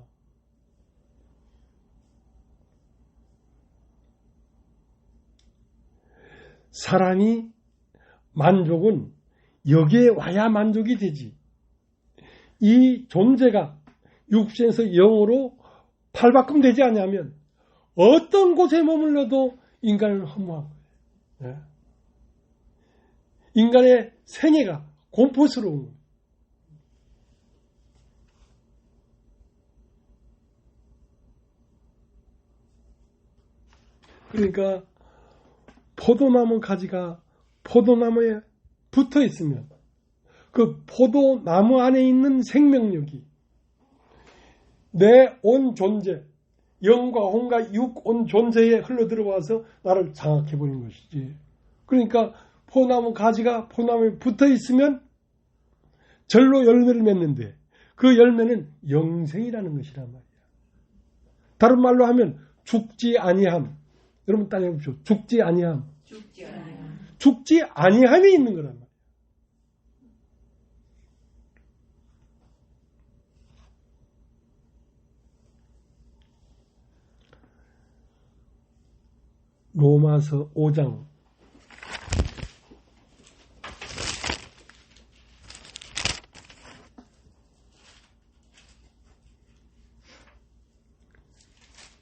사람이 만족은 여기에 와야 만족이 되지. 이 존재가 육신에서 영으로 팔바꿈 되지 않냐면 어떤 곳에 머물러도 인간은 허무한 거예요. 인간의 생애가 공포스러운 거예요. 그러니까 포도나무 가지가 포도나무에 붙어 있으면 그 포도나무 안에 있는 생명력이 내 온 존재, 영과 혼과 육 온 존재에 흘러들어와서 나를 장악해버린 것이지. 그러니까 포도나무 가지가 포도나무에 붙어 있으면 절로 열매를 맺는데 그 열매는 영생이라는 것이란 말이야. 다른 말로 하면 죽지 아니함. 여러분 따져보십시오. 죽지 아니함. 죽지 아니함이 있는 거란 말이야. 로마서 5장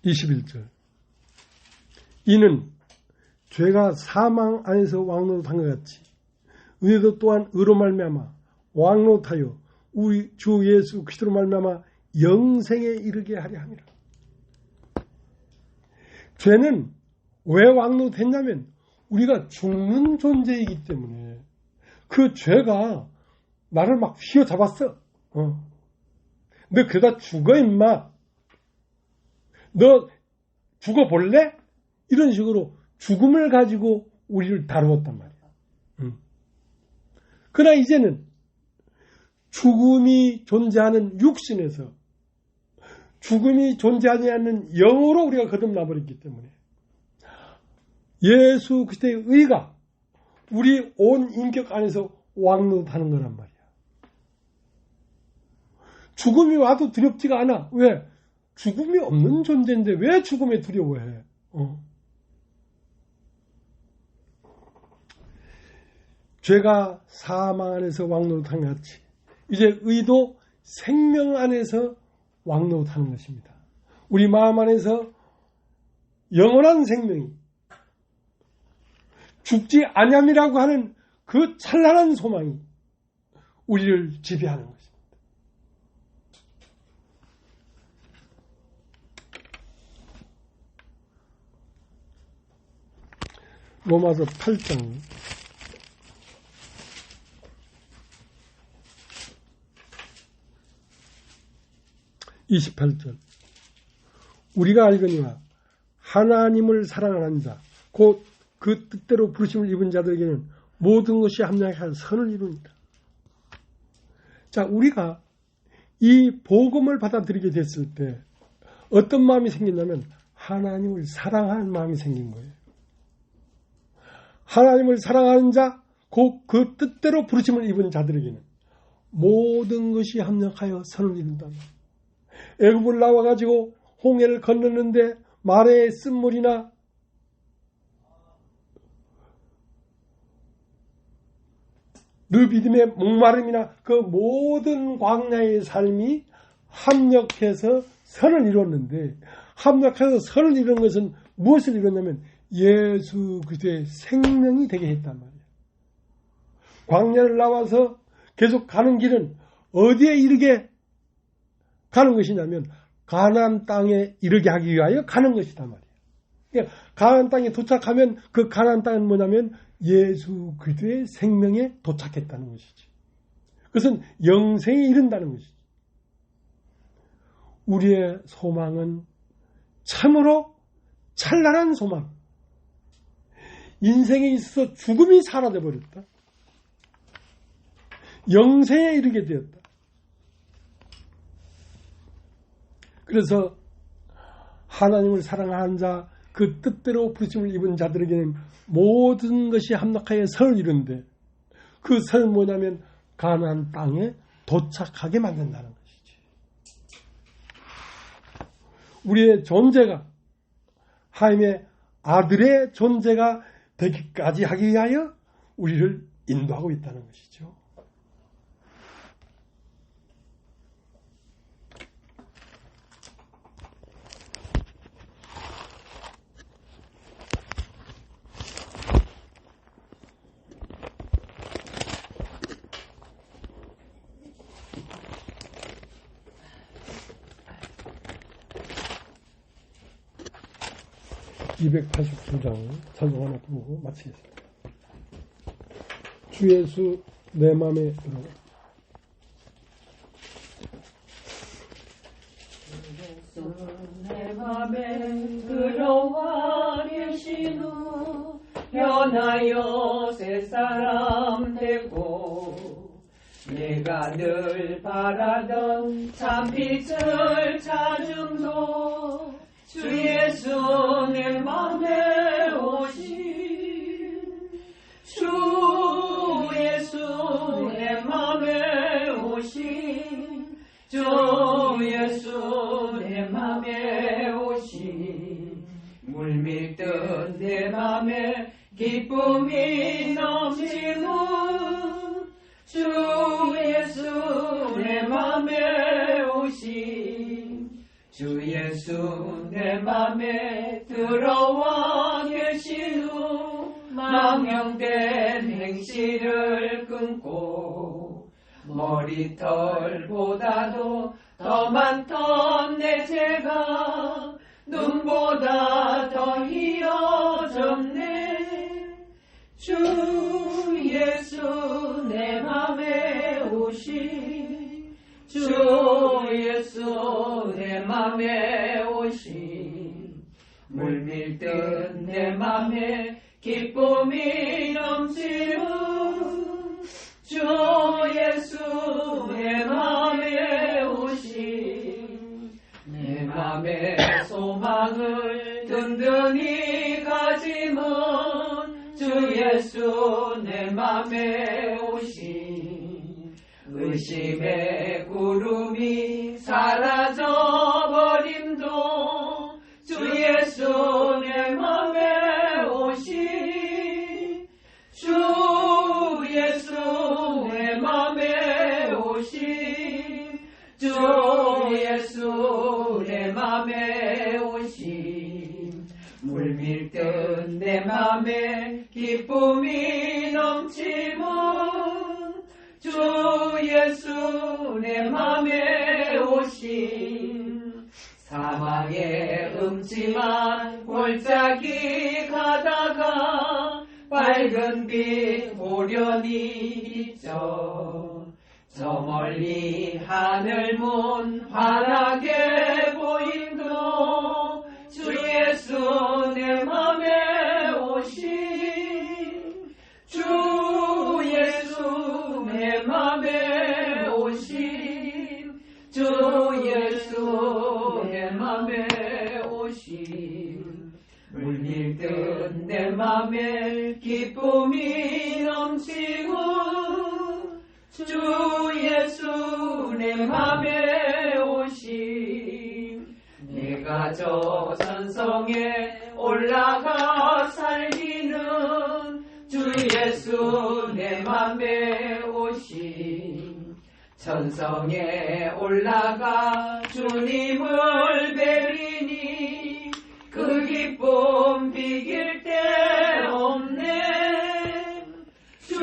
21절. 이는 죄가 사망 안에서 왕노릇한 것 같이 의도 또한 의로 말미암아 왕노릇하여 우리 주 예수 그리스도로 말미암아 영생에 이르게 하려 함이라. 죄는 왜 왕노릇했냐면 우리가 죽는 존재이기 때문에 그 죄가 나를 막 휘어잡았어. 너 그러다 죽어 임마. 너 죽어볼래? 이런 식으로 죽음을 가지고 우리를 다루었단 말이야. 그러나 이제는 죽음이 존재하는 육신에서 죽음이 존재하지 않는 영으로 우리가 거듭나버렸기 때문에 예수 그리스도의 의가 우리 온 인격 안에서 왕노릇하는 거란 말이야. 죽음이 와도 두렵지가 않아. 왜? 죽음이 없는 존재인데 왜 죽음에 두려워해? 죄가 사망 안에서 왕노릇한 것 같이 이제 의도 생명 안에서 왕노릇하는 것입니다. 우리 마음 안에서 영원한 생명이 죽지 아니함이라고 하는 그 찬란한 소망이 우리를 지배하는 것입니다. 로마서 8장 28절 우리가 알거니와 하나님을 사랑하는 자 곧 그 뜻대로 부르심을 입은 자들에게는 모든 것이 합력하여 선을 이룹니다. 자, 우리가 이 복음을 받아들이게 됐을 때 어떤 마음이 생긴다면 하나님을 사랑하는 마음이 생긴 거예요. 하나님을 사랑하는 자, 곧 그 뜻대로 부르심을 입은 자들에게는 모든 것이 합력하여 선을 이룬다. 애굽을 나와가지고 홍해를 건넜는데 말의 쓴물이나 르비딤의 목마름이나 그 모든 광야의 삶이 합력해서 선을 이뤘는데, 합력해서 선을 이룬 것은 무엇을 이뤘냐면 예수 그리스도의 생명이 되게 했단 말이에요. 광야를 나와서 계속 가는 길은 어디에 이르게 가는 것이냐면 가나안 땅에 이르게 하기 위하여 가는 것이단 말이에요. 그러니까 가나안 땅에 도착하면 그 가나안 땅은 뭐냐면 예수 그리스도의 생명에 도착했다는 것이지. 그것은 영생에 이른다는 것이지. 우리의 소망은 참으로 찬란한 소망. 인생에 있어서 죽음이 사라져버렸다. 영생에 이르게 되었다. 그래서 하나님을 사랑하는 자, 그 뜻대로 부르심을 입은 자들에게는 모든 것이 합력하여 선을 이루는데, 그 선은 뭐냐면 가나안 땅에 도착하게 만든다는 것이지. 우리의 존재가 하나님의 아들의 존재가 되기까지 하기 위하여 우리를 인도하고 있다는 것이죠. (289장) 설명 하나 보고 마치겠습니다. 주 예수 내 맘에 들어와. 내 맘에 들어와 계시누 변하여 새 사람 되고 내가 늘 바라던 참빛을 찾음도 주 예수 내 맘에 오신 주 예수 내 맘에 오신 주 예수 내 맘에 오신 물밀듯 내 맘에 기쁨이 넘치는 주 예수 내 맘에 오신 주 예수 내 맘에 들어와 계신 후 망령된 행실을 끊고 머리털보다도 더 많던 내 죄가 눈보다 더 희어졌네. 주 예수 내 맘에 오신 주 예수 내 맘에 오신 물밀듯 내 맘에 기쁨이 넘치는 주 예수 내 맘에 오신 내 맘에 소망을 든든히 가지면 주 예수 내 맘에 오신 의심의 구름이 사라져버림도 주 예수 내 맘에 오신 주 예수 내 맘에 오신 주 예수 내 맘에 오신 물밀듯 내 맘에 기쁨이 넘치면 주 예수 내 맘에 오신 사망의 음침한 골짜기 가다가 밝은 빛 보련히 비쳐 저 멀리 하늘 문 환하게 보인도 주 예수 내 맘에 오신 주 예수 내 맘에 오신 주 예수 내 맘에 오신 물밀듯 내 맘에 기쁨이 넘치고 주 예수 내 맘에 오신 내가 저 산성에 올라가 살기는 주 예수 내 맘에 오신 천성에 올라가 주님을 뵈리니 그 기쁨 비길 데 없네 주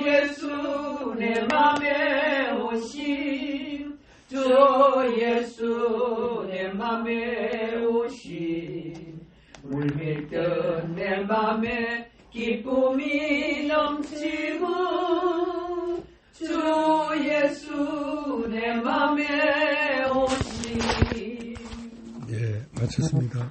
예수 내 맘에 오신 주 예수 내 맘에 오신 물밀듯 내 맘에 기쁨이 넘치고 주 예수 내 맘에 오신 예, 마쳤습니다.